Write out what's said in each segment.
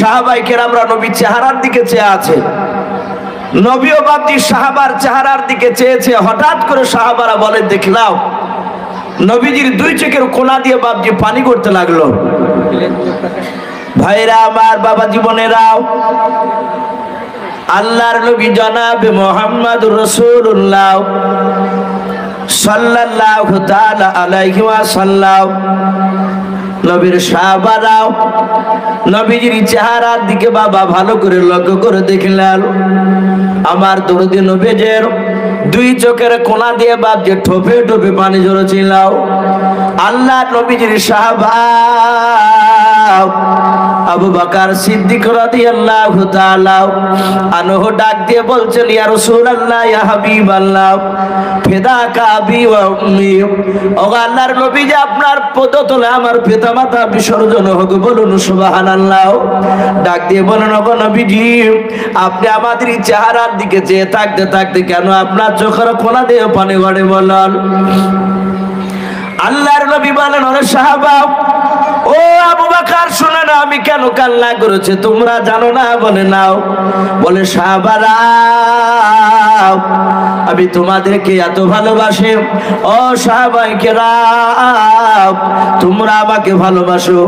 সাহাবায়ে কেরামরা নবীর চেহারার দিকে চেয়ে আছে। নবীও বাপজি সাহাবার চেহারার দিকে চেয়েছে। হঠাৎ করে সাহাবারা বলে, দেখলাম নবীজির দুই চোখের কোনা দিয়ে বাপজি পানি করতে লাগলো। ভাইরা আমার, বাবা জীবনেরাও, আল্লাহর নবী জনাবে মুহাম্মদুর রাসূলুল্লাহ সাল্লাল্লাহু তাআলা আলাইহি ওয়াসাল্লাম নবীর সাহাবারাও নবীজির চেহারার দিকে বাবা ভালো করে লক্ষ্য করে দেখলেন। আমার দরদি নবীজের দুই চোখের কোনা দিয়ে বাপ যে ঠোপে ঠোপে পানি ঝরছিল। আল্লাহ নবীজির সাহাবা আবু বকর সিদ্দিক রাদিয়াল্লাহু তাআলা আনহু ডাক দিয়ে বলছেন, ইয়া রাসূলুল্লাহ, ইয়া হাবিবাল্লাহ, ফিদাকা আবি ওয়া উম্মি। ও আল্লাহর নবী, যে আপনার পদতলে আমার পিতামাতা বিসর্জন হোক, বলুন সুবহানাল্লাহ। ডাক দিয়ে বলেন, ওগো নবীজি, আপনি আমাদের চেহারার দিকে চেয়ে থাকতে থাকতে কেন আপনার চোখের কোনা দিয়ে পানি গড়ে বলেন? আল্লাহর নবী বলেন, ওরে সাহাবা, ও আবু বকর, শুনে না আমি কেন কান্না করেছি তোমরা জানো না? বলে নাও। বলে সাহাবারা, আমি তোমাদেরকে এত ভালোবাসি। ও সাহাবায়ে কেরাম, তোমরা আমাকে ভালোবাসো।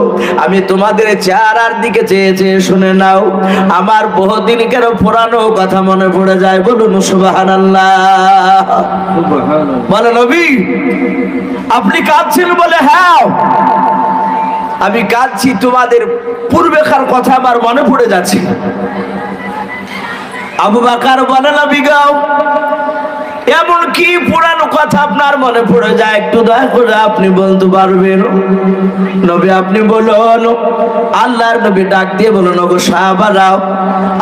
আমি তোমাদের চেহারার দিকে চেয়ে চেয়ে শুনে নাও, আমার বহুদিনকার পুরানো কথা মনে পড়ে যায়। বলুন সুবহানাল্লাহ। বলে নবী, আপনি কাঁদছেন? বলে হ্যাঁ, আমি কাঁদছি, তোমাদের পূর্বেকার কথা আমার মনে পড়ে যাচ্ছে। আবু বকর বলে, নবী গো, এমন কি পুরানো কথা আপনার মনে পড়ে যায়? একটু দয়া করে আপনি বলতে পারবেন? নবী, আপনি বলুন। আল্লাহর নবী ডাক দিয়ে বলুন, ওগো সাহাবারাও,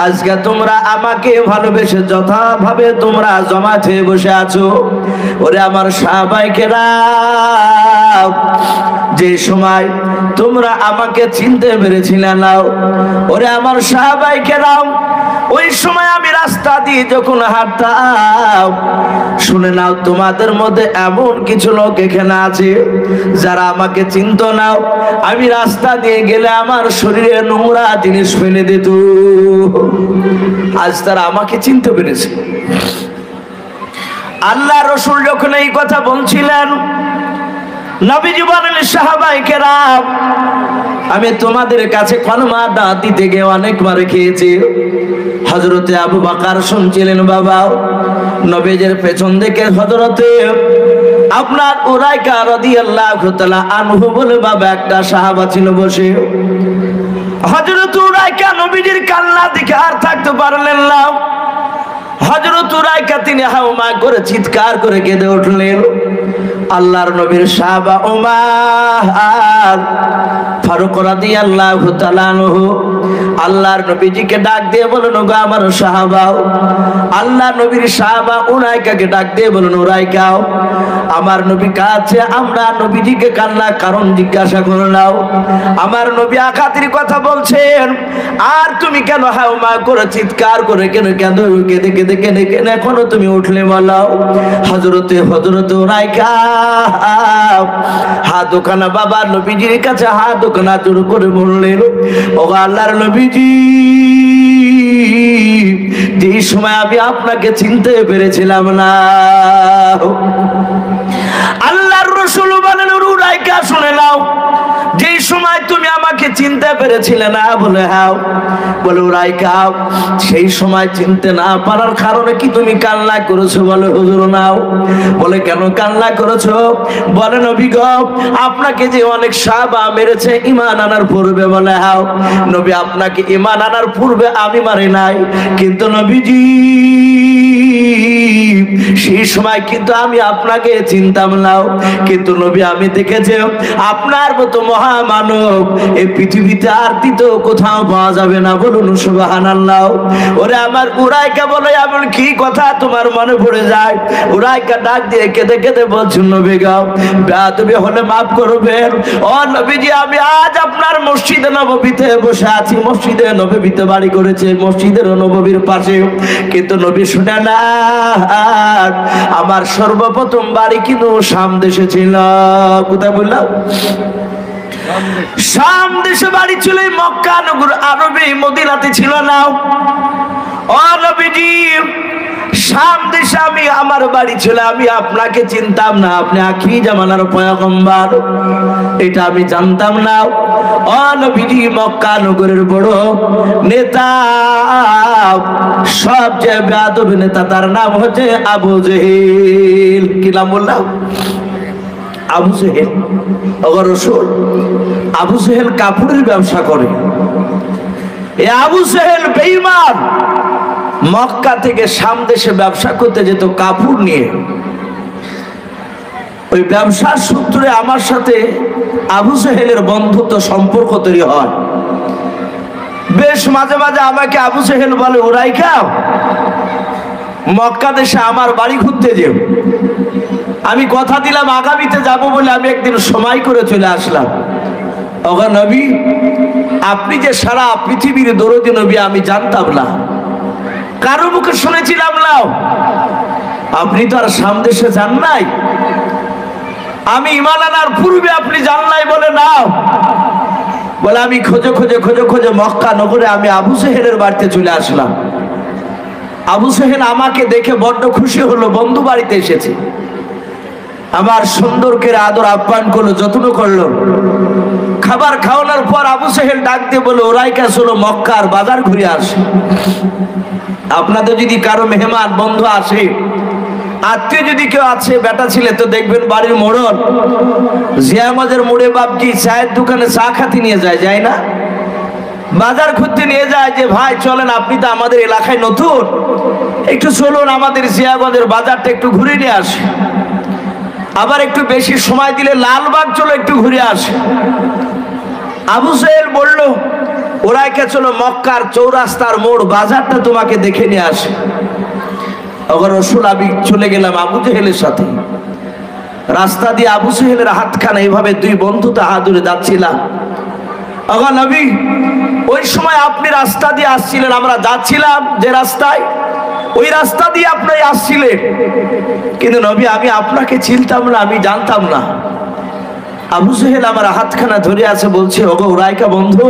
আজকে তোমরা আমাকে ভালোবেসে যথাভাবে তোমরা জমায়েত হয়ে বসে আছো। ওরে আমার সাহাবায়ে কেরাম, যে সময় তোমরা আমাকে চিনতে পেরেছিলে না, ওরে আমার সাহাবায়ে কেরাম, ওই সময় আমি রাস্তা দিয়ে যখন হাঁটতাম, শুনে নাও, তোমাদের মধ্যে এমন কিছু লোক এখানে আছে যারা আমাকে চিনতো না। আমি রাস্তা দিয়ে গেলে আমার শরীরে নোংরা জিনিস ফেলে দিত। আজ তারা আমাকে চিনতে পেরেছে। আল্লাহ রাসূল যখন এই কথা বলছিলেন, নবীজি বলেন, সাহাবায়ে কেরাম, আমি তোমাদের কাছে কলমা দাওয়াত দিতে গিয়ে অনেক মার খেয়েছি। হযরতে আবু বকর শুনছিলেন বাবা, নবীজির পেছন দিকে হযরতে আপনার উরাইকা রাদিয়াল্লাহু তাআলা আনহু বলে বাবা একটা সাহাবা ছিল বসে। হযরত উরাইকা নবীজির কান্না দেখে আর থাকতে পারলেন না। হযরত উরাইকা তিনি হাওমা করে চিৎকার করে কেঁদে উঠলেন। আল্লাহর নবীর সাহাবা ওমর ফারুক রাদিয়াল্লাহু তাআলা আনহু আল্লাহর নবীজিকে ডাক দিয়ে বলেন, ওগো আমার সাহাবা। আল্লাহর নবীর সাহাবা উরাইকাকে ডাক দিয়ে বলেন, উরাইকা, আমার নবী কাছে আমরা নবীজিকে কান্নার কারণ জিজ্ঞাসা করলাম। আমার নবী আখাতির কথা বলছেন, আর তুমি কেন হাওমা করে চিৎকার করে কেঁদে কেঁদে এখনো তুমি উঠলে বলো? হযরতে উরাইকা হাত ওখানা বাবা নবীজির কাছে হাত ওখানা জোর করে বললেন, ও আল্লাহর নবীজি, যে সময় আমি আপনাকে চিনতে পেরেছিলাম না। আল্লাহর রাসূল বলেন, উরাইকা শুনে নাও, যে সময় তুমি আমাকে চিনতে পেরেছিলে না? বলে হ্যাঁ। বলে উরাইকা, সেই সময় চিনতে না পারার কারণে কি তুমি কান্না করেছো? বলে হুজুর নাও। বলে কেন কান্না করেছো? বলে নবী গো, আপনাকে যে অনেক সাহাবা মেরেছে ঈমান আনার পূর্বে। বলে হ্যাঁ। নবী, আপনাকে ঈমান আনার পূর্বে আমি মারি নাই, কিন্তু নবীজি সেই সময় কিন্তু আমি আপনাকে চিনতাম না। কিন্তু নবী, আমি দেখেছি আপনার মতো মহামানব এই পৃথিবীতে আর দ্বিতীয় কোথাও পাওয়া যাবে না। বলুন সুবহানাল্লাহ। ওরে আমার উরাইকা বলে, এমন কি কথা তোমার মনে পড়ে যায়? উরাইকা ডাক দিয়ে কেঁদে কেঁদে বলছেন, নবী গো, বেয়াদবি হলে মাফ করবেন। ও নবীজি, আমি আজ আপনার মসজিদে নববীতে বসে আছি। মসজিদে নববীতে বাড়ি করেছে, মসজিদের নববীর পাশে। কিন্তু নবী শুনে না, আমার সর্বপ্রথম বাড়ি কিন্তু শাম দেশে ছিল। কোথায় বললাম? শাম দেশে বাড়ি ছিল, মক্কা নগর আরবে মদিনাতে ছিল না। ও নবীজি, শাম দেশে আমার বাড়ি ছিল, আমি আপনাকে চিনতাম না, আপনি আখিরি জামানার পয়গম্বর এটা আমি জানতাম না। ও নবীজি, মক্কা নগরের বড় নেতা, সবচেয়ে বেয়াদব নেতা, তার নাম হচ্ছে আবু জেহেল। কি নাম বললাম? আবু জেহেল। ওগো রাসূল, আবু জেহেল কাপড়ের ব্যবসা করে। এ আবু জেহেল বেঈমান, মক্কা থেকে শাম দেশে ব্যবসা করতে যেত কাপড় নিয়ে। ওই ব্যবসার সূত্রে আমার সাথে আবু জেহেলের বন্ধুত্ব সম্পর্ক তৈরি হয়। বেশ মাঝে মাঝে আমাকে আবু জেহেল বলে, ওরাই খাও মক্কা দেশে আমার বাড়ি ঘুরতে যেও। আমি কথা দিলাম আগামীতে যাব বলে আমি একদিন সময় করে চলে আসলাম। ওগো নবী, আপনি যে সারা পৃথিবীর দরদি নবী আমি জানতাম না, কারো মুখে শুনেছিলাম না। আপনি তো আর শাম দেশে যান নাই, আমি ঈমান আনার পূর্বে আপনি যান নাই বলে না। বলে আমি খোঁজে খোঁজে খোঁজে খোঁজে মক্কা নগরে আমি আবু জেহেলের বাড়িতে চলে আসলাম। আবু জেহেল আমাকে দেখে বড্ড খুশি হলো, বন্ধু বাড়িতে এসেছে। আমার সুন্দর করে আদর আপ্যায়ন করলো, যত্ন করলো। খাবার খাওয়ানোর পর আবু জেহেল ডাক দিয়ে বলে, ওরাই কাছে হলো মক্কার বাজার ঘুরে আসে। আপনাদের যদি কারো মেহমান বন্ধু আসে, আত্মীয় যদি কেউ আছে, বেটা ছিলে তো দেখবেন বাড়ির মোড়ল জিয়ামদের মোড়ে বাপজি চায়ের দোকানে চা খাতে নিয়ে যায় না? বাজার খুঁজতে নিয়ে যায় যে ভাই চলেন, আপনি তো আমাদের এলাকায় নতুন, একটু চলুন আমাদের জিয়াগঞ্জের বাজারটা একটু ঘুরে নিয়ে আসে। আবার একটু বেশি সময় দিলে লালবাগ চলো একটু ঘুরে আসে। আবু জেহেল বলল, ওরাইকে চলো মক্কার চৌরাস্তার মোড় বাজারটা তোমাকে দেখে নিয়ে আসে। ওগো রাসূল, আমি চলে গেলাম আবু জেহেলের সাথে। রাস্তা দিয়ে আবু জেহেলের হাতখানা এইভাবে দুই বন্ধু তো হাত ধরে যাচ্ছিলাম। ওগো নবী, ওই সময় আপনি রাস্তা দিয়ে আসছিলেন, আমরা যাচ্ছিলাম যে রাস্তায়, ওই রাস্তা দিয়ে আপনি আসছিলেন, কিন্তু নবী আমি আপনাকে চিনতাম না, আমি জানতাম না। আবু জেহেল আমার হাতখানা ধরে আছে, বলছে, ওগো উরাইকা বন্ধু,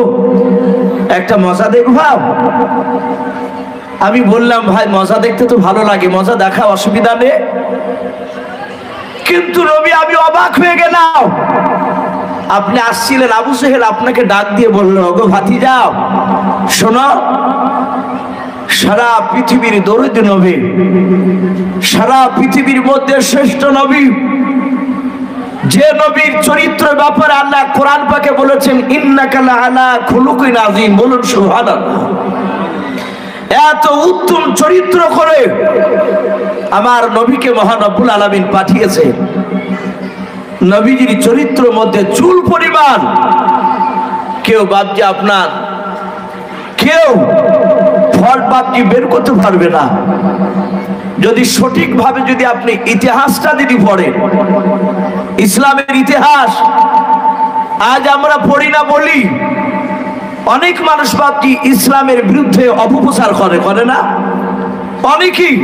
একটা মজা দেখবা? আমি বললাম, ভাই মজা দেখতে তো ভালো লাগে, মজা দেখা অসুবিধা নেই, কিন্তু নবী আমি অবাক হয়ে গেলাম। আপনি আসছিলেন, আবু জেহেল আপনাকে ডাক দিয়ে বলল, ওগো ভাতিজা শোনো, সারা পৃথিবীর দরদি নবী, সারা পৃথিবীর মধ্যে শ্রেষ্ঠ নবী, যে নবীর চরিত্রের ব্যাপারে আল্লাহ কোরআন পাকে বলেছেন ইন্নাকা লাআলা খুলুকিন আযীম, বলুন সুবহানাল্লাহ। এত উত্তম চরিত্র করে আমার নবীকে মহান রব্বুল আলামিন পাঠিয়েছে। নবীজির চরিত্রের মধ্যে চুল পরিমাণ কেউ বাপজি আপনার কেউ ফল্ট বাপজি বের করতে পারবে না। যদি সঠিকভাবে যদি আপনি ইতিহাসটা যদি পড়েন, ইসলামের ইতিহাস আজ আমরা পড়ি না বলি অনেক মানুষ বাপজি ইসলামের বিরুদ্ধে অপপ্রচার করে না? অনেকেই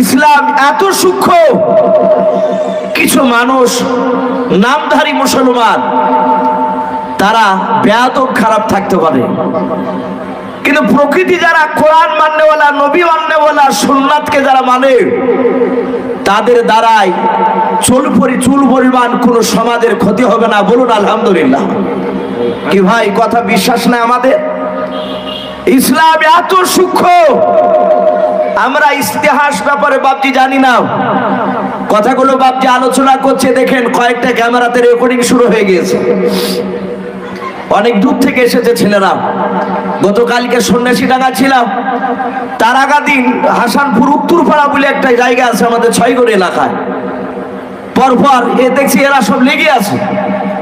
ইসলাম এত সূক্ষ্ম, কিছু মানুষ নামধারী মুসলমান তারা বেয়াদব খারাপ থাকতে পারে, কিন্তু প্রকৃতি যারা কোরআন মাননেওয়ালা, নবী মাননেওয়ালা, সুন্নাতকে যারা মানে, তাদের দ্বারাই চুল পরিমাণ কোন সমাজের ক্ষতি হবে না। বলুন আলহামদুলিল্লাহ। কি ভাই কথা বিশ্বাস না আমাদের? ইসলাম এত সূক্ষ্ম, আমরা ইতিহাস ব্যাপারে বাপজি জানি না। কথাগুলো বাপজি আলোচনা করছে, দেখেন কয়েকটা ক্যামেরাতে রেকর্ডিং শুরু হয়ে গিয়েছে। অনেক দূর থেকে এসেছে ছেলেরা। গতকালকে সন্ন্যাসীডাঙ্গা ছিলাম, তার আগা দিন হাসানপুর উত্তরপাড়া বলে একটা জায়গা আছে আমাদের ছয়গড় এলাকায়। পরপর দেখছি এরা সব লেগে আছে।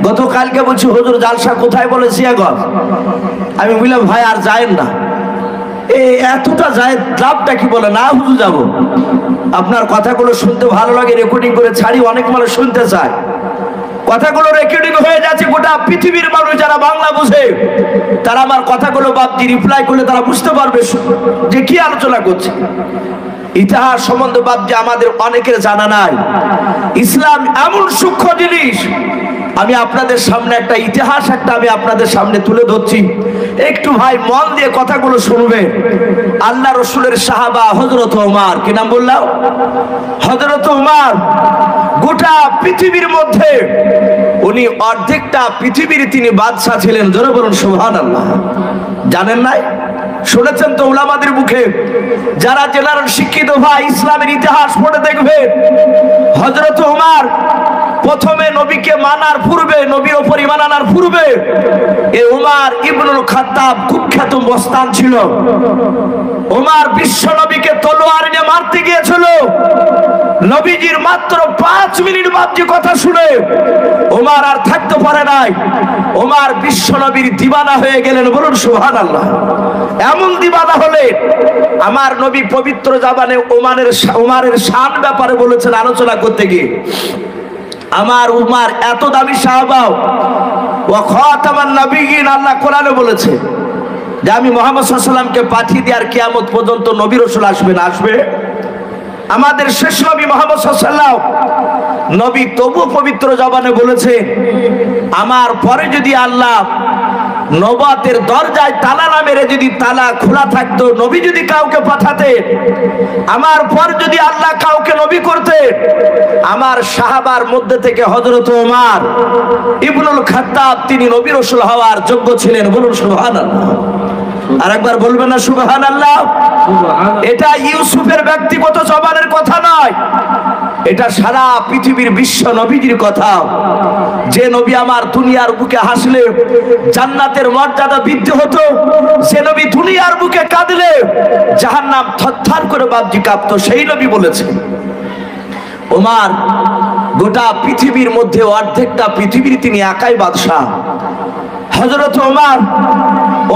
গতকালকে বলছি হুজুর জালসা কোথায়? বলে জিয়াগঞ্জ। আমি বললাম ভাই আর যায়েন না, এতটা যায় লাভটা কি? বলে না হুজুর যাবো, আপনার কথাগুলো শুনতে ভালো লাগে, রেকর্ডিং করে ছাড়ি, অনেক মানুষ শুনতে চায়। কথাগুলো রেকর্ডিং হয়ে যাচ্ছে, গোটা পৃথিবীর মানুষ যারা বাংলা বুঝে তারা আমার কথাগুলো বাপজি রিপ্লাই করলে তারা বুঝতে পারবে যে কি আলোচনা করছে। ইতিহাস সম্বন্ধে বাপজি আমাদের অনেকের জানা নাই। ইসলাম এমন সূক্ষ্ম জিনিস, আমি আপনাদের সামনে একটা ইতিহাস আমি আপনাদের সামনে তুলে ধরছি, একটু ভাই মন দিয়ে কথাগুলো শুনবেন। আল্লাহ রসুলের সাহাবা হযরত ওমর, কি নাম বললাম? হযরত ওমর গোটা পৃথিবীর মধ্যে উনি অর্ধেকটা পৃথিবীর তিনি বাদশা ছিলেন। জোরে বলুন সুবহানাল্লাহ। জানেন নাই? শুনেছেন তো উলামাদের মুখে। যারা জেনারেল শিক্ষিত ভাই ইসলামের ইতিহাস পড়ে দেখবেন, হযরত ওমর প্রথমে নবীকে মানার পূর্বে, নবীর উপর ঈমান আনার পূর্বে এই ওমর ইবনুল খাত্তাব কুখ্যাত মস্তান ছিল। ওমর বিশ্ব নবীকে তলোয়ার নিয়ে মারতে গিয়েছিল। নবীজির মাত্র 5 মিনিট বাপজি কথা শুনে ওমর আর থাকতে পারে নাই। ওমর বিশ্ব নবীর দিওয়ানা হয়ে গেলেন। বলুন সুবহানাল্লাহ। এমন দিওয়ানা হলে আমার নবী পবিত্র জাবানে ওমরের শান ব্যাপারে বলেছেন আলোচনা করতে গিয়ে, আমার উমর এত দামি সাহাবা, ওয়া খাতামান নবিয়্যিন, আল্লাহ কোরআনে বলেছে যে আমি মুহাম্মদ সাল্লাল্লাহু আলাইহি ওয়াসাল্লামকে পাঠিয়ে দিয়ে আর কিয়ামত পর্যন্ত নবী রাসূল আসবে। আমাদের শেষ নবী মুহাম্মদ সাল্লাল্লাহু আলাইহি ওয়াসাল্লাম নবী তবু পবিত্র জবানে বলেছে, আমার পরে যদি আল্লাহ নবুয়তের দরজায় তালা না মেরে যদি তালা খোলা থাকতো, নবী যদি কাউকে পাঠাতে, আমার পর যদি আল্লাহ কাউকে নবী করতে, আমার সাহাবার মধ্যে থেকে হযরত ওমর ইবনুল খাত্তাব তিনি নবী রাসূল হওয়ার যোগ্য ছিলেন। বলুন সুবহানাল্লাহ। আরেকবার বলবেন না সুবহানাল্লাহ? এটা ইউসুফের ব্যক্তিগত জবানের কথা নয়, এটা সারা পৃথিবীর বিশ্ব নবীজির কথা। যে নবী আমার দুনিয়ার বুকে হাসলে জান্নাতের মর্যাদা বৃদ্ধি হতো, যে নবী দুনিয়ার বুকে কাঁদলে জাহান্নাম থরথর করে বাপজি কাঁপতো, সেই নবী বলেছে। ওমর গোটা পৃথিবীর মধ্যে অর্ধেকটা পৃথিবীর তিনি একাই বাদশাহ। হযরত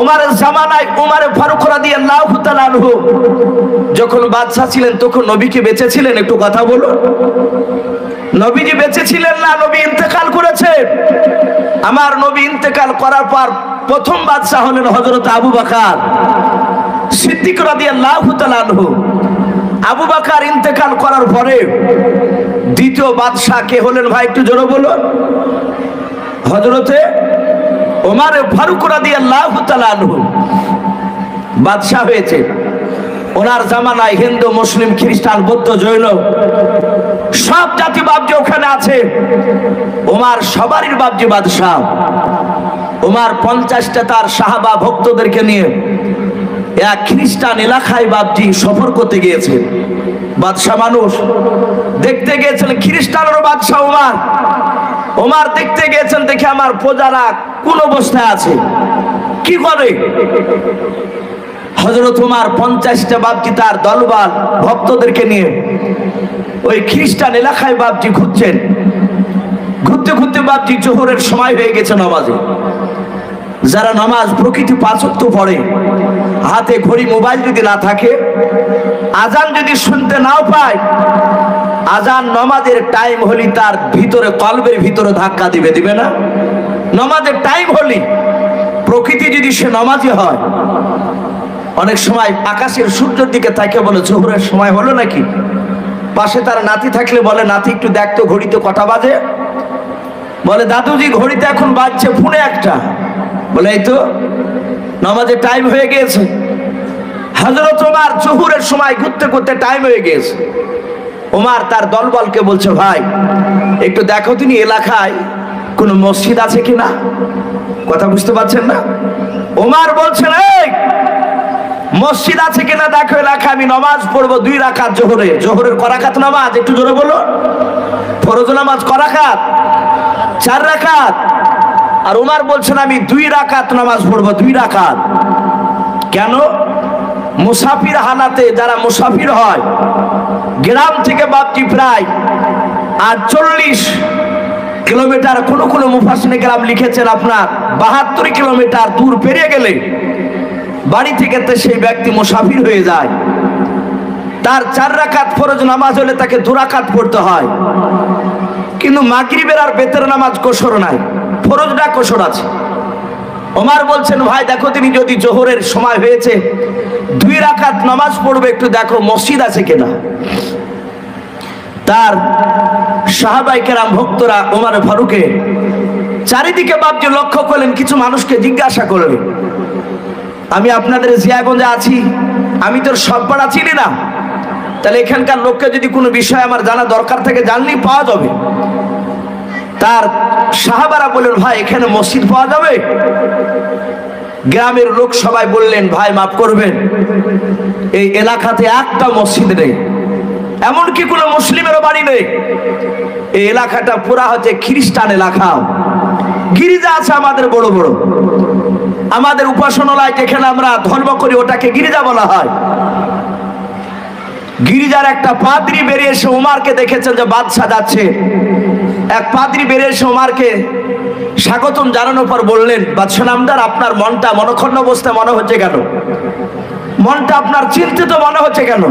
ওমরের জামানায় ওমর ফারুক রাদিয়াল্লাহু তাআলা আনহু যখন বাদশা ছিলেন তখন নবী কি বেঁচে ছিলেন? একটু কথা বলুন। নবীজি বেঁচে ছিলেন না, নবী ইন্তেকাল করেছে। আমার নবী ইন্তেকাল করার পর প্রথম বাদশা হলেন হযরত আবু বকর সিদ্দিক রাদিয়াল্লাহু তাআলা আনহু। আবু বকর ইন্তেকাল করার পরে দ্বিতীয় বাদশা কে হলেন ভাই? একটু জোরে বলুন। হযরতে ওমর ফারুক রাদিয়াল্লাহু তাআলা আনহু বাদশা হয়েছে। ওনার জামানায় হিন্দু, মুসলিম, খ্রিস্টান, বৌদ্ধ, জৈন সব জাতি বাপজি ওখানে আছে। ওমর সবারই বাপজি বাদশা। ওমর 50টা তার সাহাবা ভক্তদেরকে নিয়ে এক খ্রিস্টান এলাকায় বাপজি সফর করতে গিয়েছেন। বাদশা মানুষ, দেখতে গিয়েছেন খ্রিস্টানেরও বাদশা ওমর। ওমর দেখতে গিয়েছেন, দেখে আমার প্রজারা কোন অবস্থায় আছে, কি করে। হযরত ওমর 50টা বাপজি তার দলবল ভক্তদেরকে নিয়ে ওই খ্রিস্টান এলাকায় বাপজি ঘুরছেন। ঘুরতে ঘুরতে বাপজি জোহরের সময় হয়ে গেছে নামাজে। যারা নামাজ প্রকৃতি 5 ওয়াক্ত পড়ে, হাতে ঘড়ি মোবাইল যদি না থাকে, আজান যদি শুনতে নাও পায়, আজান নামাজের টাইম হলি তার ভিতরে কলবের ভিতরে ধাক্কা দিবে না? নামাজের টাইম হলি প্রকৃতি যদি সে নামাজি হয়, অনেক সময় আকাশের সূর্যের দিকে তাকিয়ে বলে জোহরের সময় হলো নাকি। পাশে তার নাতি থাকলে বলে, নাতি একটু দেখতো ঘড়িতে কটা বাজে। বলে, দাদুজি ঘড়িতে এখন বাজছে 1:45। বলে, এই তো নামাজের টাইম হয়ে গিয়েছে। হযরত ওমর জোহরের সময় ঘুরতে ঘুরতে টাইম হয়ে গিয়েছে। ওমর তার দলবলকে বলছে, ভাই একটু দেখো তিনি এলাকায় কোন মসজিদ আছে কিনা। কথা বুঝতে পারছেন না? ওমর বলছেন, এই মসজিদ আছে কিনা দেখো এলাকায়, আমি নামাজ পড়বো 2 রাকাত জোহরের করাকাত নামাজ। একটু জোরে বলো। ফরজ নামাজ করাকাত 4 রাকাত। আর ওমর বলছেন আমি 2 রাকাত নামাজ পড়বো, 2 রাকাত। কেন? মুসাফির হালাতে যারা মুসাফির হয়, গ্রাম থেকে বাপজি প্রায় 48 কিলোমিটার, কোন কোন মুফাসসিরে গ্রাম লিখেছেন আপনার 72 কিলোমিটার দূর পেরিয়ে গেলে বাড়ি থেকে সেই ব্যক্তি মুসাফির হয়ে যায়। তার 4 রাকাত ফরজ নামাজ হলে তাকে 2 রাকাত পড়তে হয়। কিন্তু মাগরিবের আর বেতের নামাজ কসর নাই, ফরজটা কসর আছে। ওমর বলছেন, ভাই দেখো তিনি যদি জোহরের সময় হয়েছে 2 রাকাত নামাজ পড়বে, একটু দেখো মসজিদ আছে কিনা। তার সাহাবায়ে কেরাম ভক্তরা ওমর ফারুকে চারিদিকে বাপজি লক্ষ্য করলেন, কিছু মানুষকে জিজ্ঞাসা করলেন, আমি আপনাদের জিয়াগঞ্জে আছি, আমি তোর সব পাড়া চিনি না, তাহলে এখানকার লোককে যদি কোনো বিষয় আমার জানা দরকার থাকে জানলেই পাওয়া যাবে। তার সাহাবারা বললেন, ভাই এখানে মসজিদ পাওয়া যাবে? গ্রামের লোক সবাই বললেন, ভাই মাফ করবেন, এই এলাকাতে একটা মসজিদ নেই, এমনকি কোনো মুসলিমেরও বাড়ি নেই। এই এলাকাটা পুরা হচ্ছে খ্রিস্টান এলাকা। গির্জা আছে আমাদের বড় বড়, আমাদের উপাসনালয় যেখানে আমরা ধর্ম করি ওটাকে গির্জা বলা হয়। গির্জার একটা পাদ্রী বেরিয়ে এসে উমারকে দেখেছেন যে বাদশা যাচ্ছে, এক পাদ্রী বেরিয়ে এসে উমারকে স্বাগতম জানানোর পর বললেন, বাদশা নামদার, আপনার মনটা মনক্ষুণ্ণ অবস্থায় মনে হচ্ছে কেন? মনটা আপনার চিন্তিত মনে হচ্ছে কেন?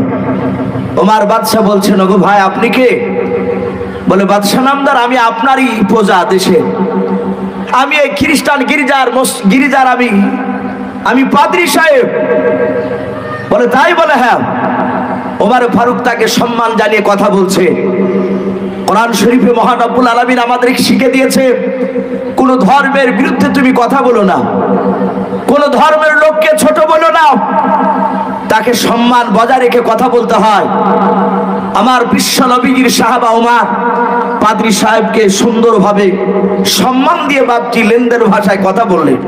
ওমর বাদশা বলছেন, ওগো ভাই আপনি কে? বলে, বাদশা নামদার, আমি আপনারই প্রজা দেশে, আমি এই খ্রিস্টান গির্জার আমি পাদ্রী সাহেব। বলে, তাই? বলে, হ্যাঁ। ওমর ফারুক তাকে সম্মান জানিয়ে কথা বলছে। কোরআন শরীফে মহান রব্বুল আলামিন আমাদের শিখিয়ে দিয়েছে, কোন ধর্মের বিরুদ্ধে তুমি কথা বলো না, কোন ধর্মের লোককে ছোট বলো না, তাকে সম্মান বজায় রেখে কথা বলতে হয়। আমার বিশ্ব নবীর সাহাবা ওমর পাদ্রী সাহেবকে সুন্দরভাবে সম্মান দিয়ে বাপটি লেনদেন ভাষায় কথা বললেন।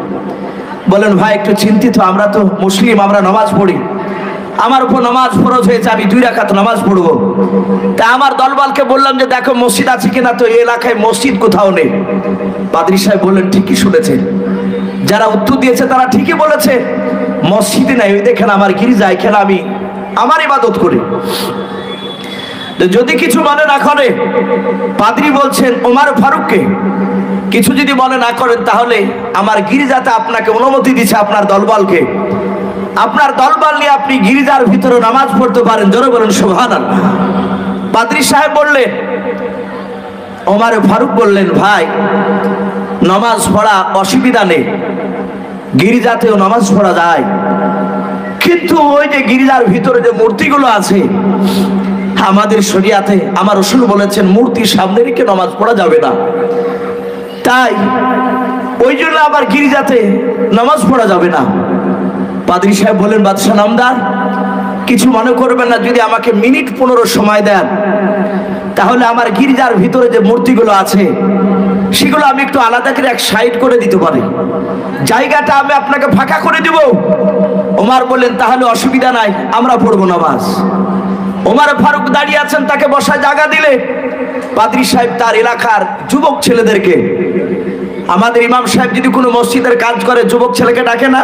বলেন, ভাই একটু চিন্তিত, আমরা তো মুসলিম, আমরা নামাজ পড়ি, আমার উপর নামাজ ফরজ হয়েছে, আমি 2 রাকাত নামাজ পড়বো। তা আমার দলবলকে বললাম যে দেখো মসজিদ আছে কিনা, তো এই এলাকায় মসজিদ কোথাও নেই। পাদ্রী সাহেব বললেন, ঠিকই শুনেছেন, যারা উত্তর দিয়েছে তারা ঠিকই বলেছে, মসজিদে নাই, ওই দেখেন আমার গির্জা, এখানে আমি আমার ইবাদত করি। যদি কিছু মনে না করে, পাদ্রী বলছেন ওমর ফারুককে, কিছু যদি মনে না করেন তাহলে আমার গির্জাতে আপনাকে অনুমতি দিচ্ছে, আপনার দলবলকে, আপনার দলবল নিয়ে আপনি গির্জার ভিতরে নামাজ পড়তে পারেন। জোরে বলেন সুবহানাল্লাহ। পাদ্রী সাহেব বললেন, ওমর ফারুক বললেন, ভাই নামাজ পড়া অসুবিধা নেই, গির্জাতেও নামাজ পড়া যায়, কিন্তু ওই যে গির্জার ভিতরে যে মূর্তিগুলো আছে, আমাদের শরিয়াতে আমার রাসূল বলেছেন মূর্তির সামনে রেখে নামাজ পড়া যাবে না, তাই ওই জন্য আবার গির্জাতে নামাজ পড়া যাবে না। পাদ্রী সাহেব বলেন, বাদশা নামদার, কিছু মনে করবেন না, যদি আমাকে মিনিট 15 সময় দেন তাহলে আমার গির্জার ভিতরে যে মূর্তিগুলো আছে সেগুলো আমি একটু আলাদা করে এক সাইড করে দিতে পারি, জায়গাটা আমি আপনাকে ফাঁকা করে দিব। ওমর বললেন, তাহলে অসুবিধা নাই, আমরা পড়বো নামাজ। ওমর ফারুক দাঁড়িয়ে আছেন, তাকে বসার জায়গা দিলে পাদ্রী সাহেব তার এলাকার যুবক ছেলেদেরকে, আমাদের ইমাম সাহেব যদি কোনো মসজিদের কাজ করে যুবক ছেলেকে ডাকে না,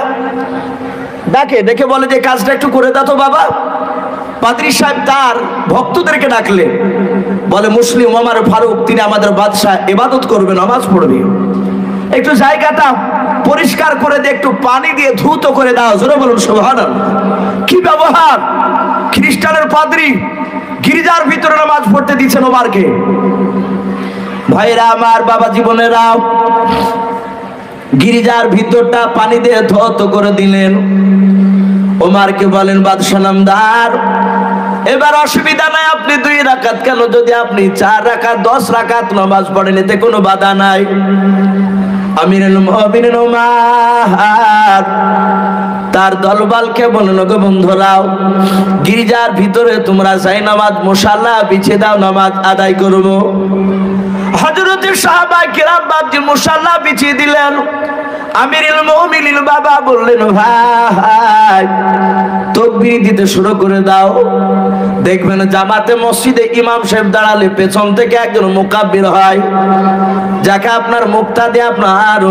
ডাকে, ডেকে বলে যে কাজটা একটু করে দাও তো বাবা। পাদ্রী সাহেব তার ভক্তদেরকে ডাকলে, বলে মুসলিম ওমর ফারুক, তিনি আমাদের বাদশাহ, ইবাদত করবে, নামাজ পড়বে, একটু জায়গাটা পরিষ্কার করে দিয়ে একটু পানি দিয়ে ধুত করে দাও। জোরে বলুন সুবহানাল্লাহ। কি ব্যবহার! খ্রিস্টানের পাদ্রী গির্জার ভিতরে নামাজ পড়তে দিচ্ছেন ওমরকে। ভাইরা আমার, বাবা জীবনেরা, গির্জার ভিতরটা পানি দিয়ে ধৌত করে দিলেন। ওমরকে বলেন, বাদশা নামদার, এবার অসুবিধা নাই, আপনি 2 রাকাত কেন, যদি আপনি 4 রাকাত 10 রাকাত নামাজ পড়েন এতে কোনো বাধা নাই। আমিরুল মুমিনিন ওমর তার দলবলকে বলেন, গো বন্ধুরাও, গির্জার ভিতরে তোমরা যাই নামাজ মুসাল্লা বিছিয়ে দাও, নামাজ আদায় করব। হযরতের সাহাবায়ে কেরাম বাপজি মুসাল্লা বিছিয়ে দিলেন। আমিরুল মুমিনিন বাবা বললেন, ভাই তাকবীর দিতে শুরু করে দাও। দেখবেন জামাতে মসজিদে ইমাম সাহেব দাঁড়ালে পেছন থেকে একজন মুকাব্বির হয়, যাকে আপনার মুক্তাদি আপনার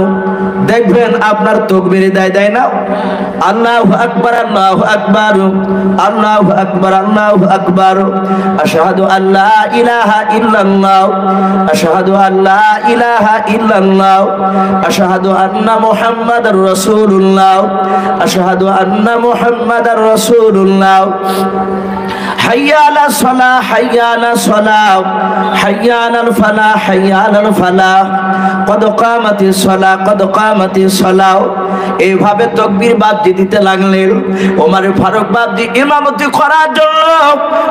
দেখবেন আপনার তাকবীর দেয় না, আল্লাহু আকবার, আল্লাহু আকবার, আল্লাহু আকবার, আল্লাহু আকবার, আশহাদু আল্লা ইলাহা ইল্লাল্লাহ, আশহাদু আল্লা ইলাহা ইল্লাল্লাহ, আশহাদু আন্না মুহাম্মাদার রাসূলুল্লাহ, আশহাদু আন্না মুহাম্মাদার রাসূলুল্লাহ। হাইয়া আলাস সালাহ, হাইয়া আলাস সালাহ, হাইয়া আলাল ফালাহ, হাইয়া আলাল ফালাহ, কদ কামাতিস সালাহ, কদ কামাতিস সালাহ, এইভাবে তাকবীর বাদ্যি দিতে লাগলেন। ওমর ফারুক বাদ্যি ইমামতি করার জন্য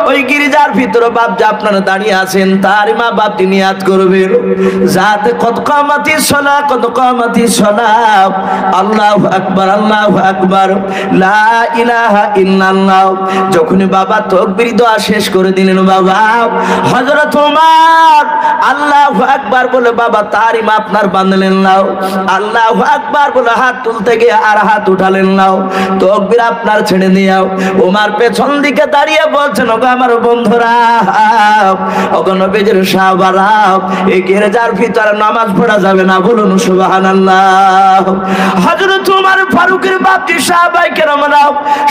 ওই গির্জার ভিতরে বাদ্যি আপনারা দাঁড়িয়ে আছেন, তার ইমাম বাদ্যি নিয়াত করবেন যাতে কদ কামাতিস সালাহ, কদ কামাতিস সালাহ, আল্লাহু আকবার, আল্লাহু আকবার, লা ইলাহা ইল্লাল্লাহ। যখনই বাবা তাকবীর দোয়া শেষ করে দিলেন, বাবা হযরত ওমর আল্লাহু আকবার বলে বাবা তার ইমাম আপনার বাঁধলেন নাও, আল্লাহু আকবার বলে হাত তুলতে গিয়ে আর হাত উঠালেন নাও, তাকবীর আপনার ছেড়ে দিও। ওমর পেছন দিকে দাঁড়িয়ে বলছেন, ওগো আমার বন্ধুরা, ওগো নবীজির সাহাবারা, এই গির্জার ভিতরে নামাজ পড়া যাবে না, বলুন সুবহানাল্লাহ। হযরত ওমর ফারুকের বাপজি সাহাবায়ে কেরামরা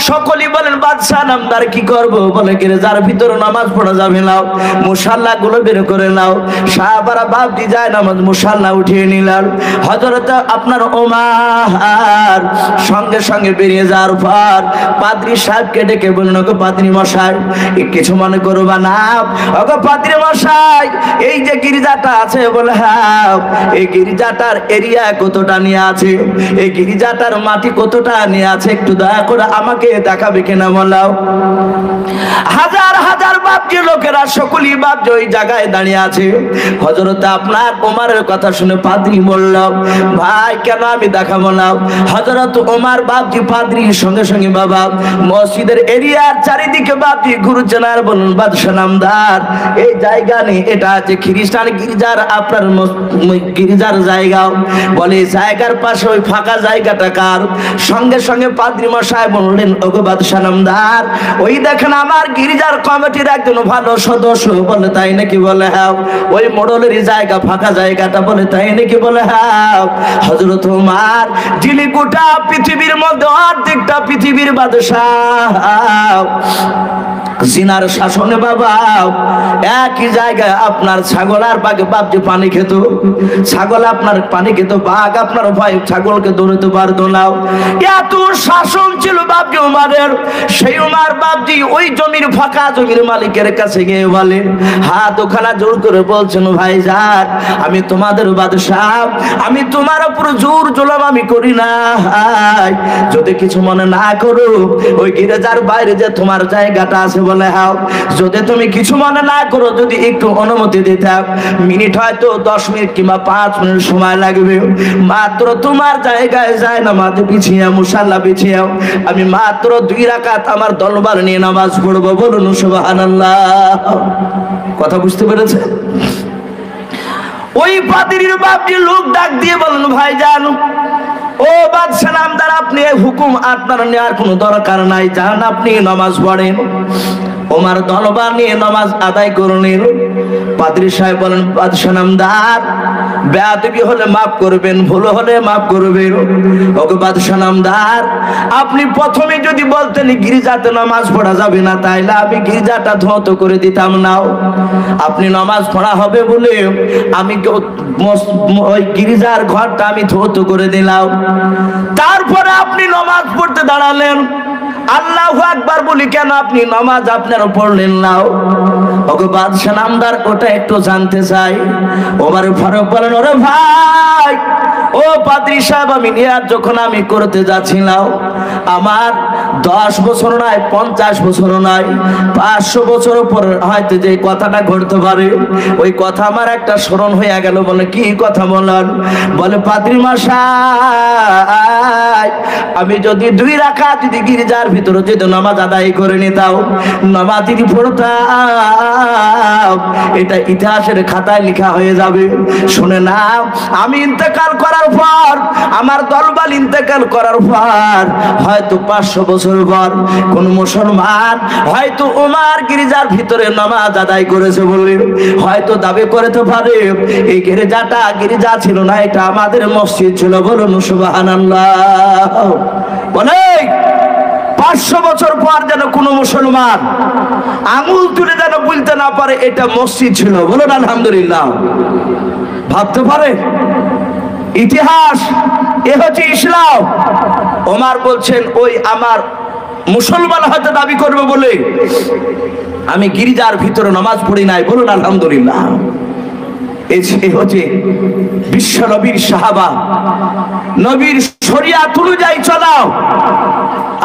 সকলেই বলেন, বাদশা নামদার কি করব? বলে গির্জার ভিতরে নামাজ পড়া যাবে না, মুসাল্লা গুলো বের করে নাও। সাহাবারা বাপজি যায় নামাজ মুসাল্লা উঠিয়ে নিলেন। হযরত আপনার ওমর সঙ্গে সঙ্গে বেরিয়ে যাওয়ার পর পাদ্রী সাহেবকে ডেকে বললেন, ওগো পাদ্রী মশাই, কিছু মনে করবা না, ওগো পাদ্রী মশাই, এই যে গির্জাটা আছে, বলে হ্যাঁ, এই গির্জাটার এরিয়া কতটা নিয়ে আছে, এই গির্জাটার মাটি কতটা নিয়ে আছে, একটু দয়া করে আমাকে দেখাবে কিনা বলাও। হাজার হাজার বাপজি লোকেরা সকলেই বাপজি ওই জায়গায় দাঁড়িয়ে আছে। হযরত আপনার ওমরের কথা শুনে পাদ্রী বলল, ভাই কেন আমি দেখাবো না? হযরত ওমর বাপজি পাদ্রীর সঙ্গে সঙ্গে বাবা মসজিদের এরিয়ার চারিদিকে বাপজি ঘুরছেন আর বলুন, বাদশা নামদার, এই জায়গা নেই, এটা আছে খ্রিস্টান গির্জার আপনার গির্জার জায়গা। বলে জায়গার পাশে ওই ফাঁকা জায়গাটা কার? সঙ্গে সঙ্গে পাদ্রী মশাই বললেন, ওগো বাদশা নামদার, ওই দেখেন আমার গির্জার কমিটির একজন ভালো সদস্য। বলে তাই নাকি? বলে হ্যাঁ, ওই মোড়লের জায়গা ফাঁকা জায়গাটা। বলে তাই নাকি? বলে হ্যাঁ। হযরত ওমর যিনি গোটা পৃথিবীর মধ্যে অর্ধেকটা পৃথিবীর বাদশাহ, জিনার শাসনে বাবা একই জায়গায় আপনার ছাগল আর বাঘে বাপজি পানি খেত, ছাগল আপনার পানি খেত, বাঘ আপনার ভয় ছাগলকে দৌড়াতে পারতো না, এত শাসন ছিল বাপজি ওমরের। সেই ওমর বাপজি ওই জমির ফাঁকা জমির মালিকের কাছে গিয়ে বলে, হাত ওখানা জোর করে বলছেন, ভাই যান, আমি তোমাদের বাদশাহ, আমি তোমার উপর জোর জুলুম আমি করি না, যদি কিছু মনে না করো, ওই গির্জার বাইরে যে তোমার জায়গাটা আছে, বলে হ্যাঁ, যদি তুমি কিছু মনে না করো, যদি একটু অনুমতি দিতে, মিনিট হয়তো 10 মিনিট কিংবা 5 মিনিট সময় লাগবে, মাত্র তোমার জায়গায় যায় নামাজ বিছিয়ে মুসাল্লা বিছিয়ে আমি মাত্র 2 রাকাত আমার দলবার নিয়ে নামাজ পড়বো, বলুন সুবহানাল্লাহ। কথা বুঝতে পেরেছে? ওই পাদ্রীর বাপজি লোক ডাক দিয়ে বলেন, ভাই জানো, ও বাদশা নামদার, আপনি হুকুম আপনার নেওয়ার কোনো দরকার নাই, যান আপনি নামাজ পড়েন। ওমর দলবার নিয়ে নামাজ আদায় করলেন। পাদ্রী সাহেব বলেন, বাদশা নামদার, বেয়াদবি হলে মাফ করবেন, ভুল হলে মাফ করবেন। ওগো বাদশা নামদার, আপনি প্রথমে যদি বলতেন গির্জাতে নামাজ পড়া যাবে না, তাইলে আমি গির্জাটা ধ্বংস করে দিতাম না। আপনি নামাজ পড়া হবে বলে আমি ওই গির্জার ঘরটা আমি ধ্বংস করে দিলাম। তারপরে আপনি নামাজ পড়তে দাঁড়ালেন, আল্লাহু আকবার বলি কেন আপনি নামাজ আপনারা পড়লেন না? ওগো বাদশা নামদার, ওটা একটু জানতে চাই। ওমর ফারুক বলেন, ওরে ভাই, ও পাদ্রী সাহেব, আমি নিয়াত যখন আমি করতে যাচ্ছিলাম, আমার 10 বছর নয়, 50 বছর নয়, 500 বছর পর হয়তো যে কথাটা ঘটতে পারে, ওই কথা আমার একটা স্মরণ হয়ে গেল। বলে কি কথা বলেন? বলে পাদ্রী মশাই, আমি যদি 2 রাকাত যদি গির্জার ভিতরে যদি নামাজ আদায় করে নিতাম, নামাজ যদি পড়তাম, এটা ইতিহাসের খাতায় লেখা হয়ে যাবে। শুনে না, আমি ইন্তেকাল করার পর, আমার দলবল ইন্তেকাল করার পর, হয়তো 500 বছর পর কোন মুসলমান হয়তো ওমর গির্জার ভিতরে নামাজ আদায় করেছে বলে হয়তো দাবি করতে পারে এই গির্জাটা গির্জা ছিল না, এটা আমাদের মসজিদ ছিল, বলুন সুবহানাল্লাহ। বলে 500 বছর পর যেন কোন মুসলমান আঙুল তুলে যেন বলতে না পারে এটা মসজিদ ছিল, বলুন আলহামদুলিল্লাহ। ভাবতে পারে ইতিহাস, এ হচ্ছে ইসলাম। ওমর বলছেন, ওই আমার মুসলমান হয়তো দাবি করবে বলে আমি গির্জার ভিতরে নামাজ পড়ি নাই, বলুন আলহামদুলিল্লাহ। এই হচ্ছে বিশ্ব নবীর সাহাবা, নবীর শরিয়াত অনুযায়ী চলাও।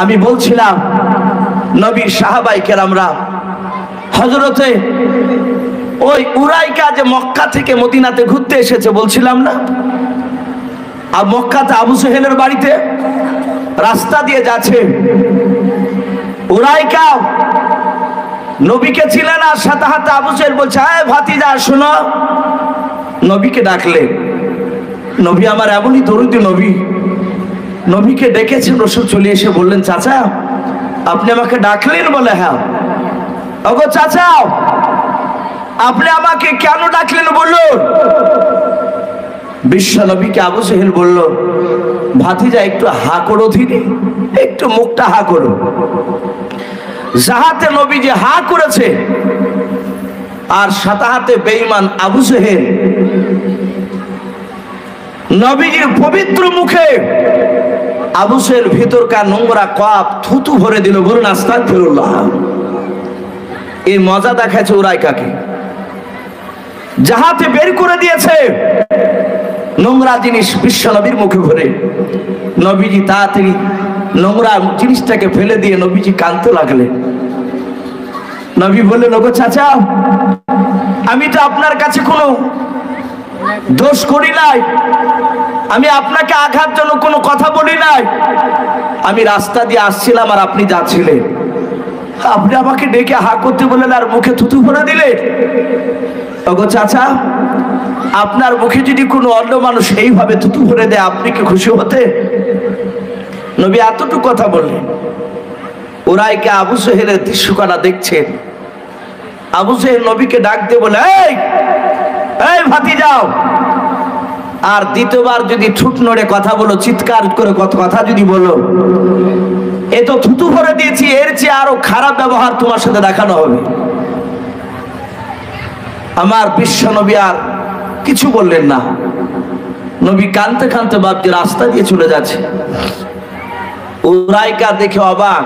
আমি বলছিলাম নবীর সাহাবায়ে কেরামরা হযরতে ওই উরাইকা যে মক্কা থেকে মদিনাতে ঘুরতে এসেছে বলছিলাম না, আর মক্কাতে আবু সুহেলের বাড়িতে রাস্তা দিয়ে যাচ্ছে। উরাইকা নবীকে ছিল না, সাথে সাথে আবু সুহেল বলছে, আয় ভাতিজা শোনো। নবীকে ডাকলে, নবী আমার এমনই দরুদি নবী, নবীকে ডেকেছেন। রাসূল চলে এসে বললেন, চাচা আপনি আমাকে ডাকলেন? বলে হ্যাঁ। ওগো চাচা আপনি আমাকে কেন ডাকলেন বলুন। বিশ্ব নবীকে আবু সুহেল বলল, ভাতিজা একটু হা করো ধীরে, একটু মুখটা হা করো। যাহাতে নবী যে হা করেছে, আর সাথে হাতে বেঈমান আবু সুহেল নবীজির পবিত্র মুখে আবু সুহেল ভিতরকার নোংরা কপ থুতু ভরে দিল। বলুন আস্তাগফিরুল্লাহ। এই মজা দেখাচ্ছে উরাইকাকে, যাহাতে বের করে দিয়েছে নোংরা জিনিস বিশ্ব নবীর মুখে ভরে। নবীজি তাড়াতাড়ি নোংরা জিনিসটাকে ফেলে দিয়ে নবীজি কাঁদতে লাগলেন। নবী বললেন, ওগো চাচা আমি তো আপনার কাছে কোনো দোষ করি নাই, আমি আপনাকে আঘাত জন্য কোনো কথা বলি নাই। আমি রাস্তা দিয়ে আসছিলাম আর আপনি যাচ্ছিলেন, আপনি আমাকে ডেকে হা করতে বললেন আর মুখে থুতু ভরে দিলেন। ওগো চাচা আপনার মুখে যদি কোনো অন্য মানুষ এইভাবে থুতু ভরে দেয় আপনি কি খুশি হতে? নবী এতটুকু কথা বললেন। উরাইকা আবু সুহেলের দৃশ্যকলা দেখছেন। আবু সুহেল নবীকে ডাক দিয়ে বলে, এই এই ভাতিজাও, আর দ্বিতীয়বার যদি ঠুট নড়ে কথা বলো, চিৎকার করে কথা যদি বলো, এ তো থুতু ভরে দিয়েছি, এর চেয়ে আরো খারাপ ব্যবহার তোমার সাথে দেখানো হবে। আমার বিশ্ব নবী আর কিছু বললেন না। নবী কাঁদতে কাঁদতে বাপজি রাস্তা দিয়ে চলে যাচ্ছে। উরাইকা দেখে অবাক।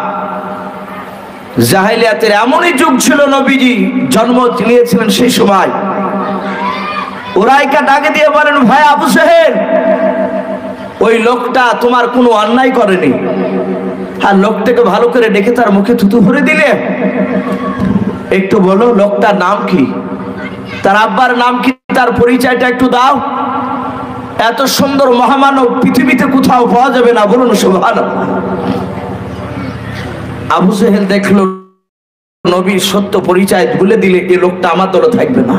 জাহেলিয়াতের এমনই যুগ ছিল, নবীজি জন্ম নিয়েছিলেন সেই সময়। উরাইকা ডাকে দিয়ে বলেন, ভাই আবু সুহেল, ওই লোকটা তোমার কোনো অন্যায় করেনি, আর লোকটাকে ভালো করে ডেকে তার মুখে থুতু ভরে দিলে। একটু বলো লোকটার নাম কি, তার আব্বার নাম কি, তার পরিচয়টা একটু দাও। এত সুন্দর মহামানব পৃথিবীতে কোথাও পাওয়া যাবে না, বলুন সুবহানাল্লাহ। আবু সুহেল দেখলো নবীর সত্য পরিচয় বলে দিলে এই লোকটা আমার দলে থাকবে না।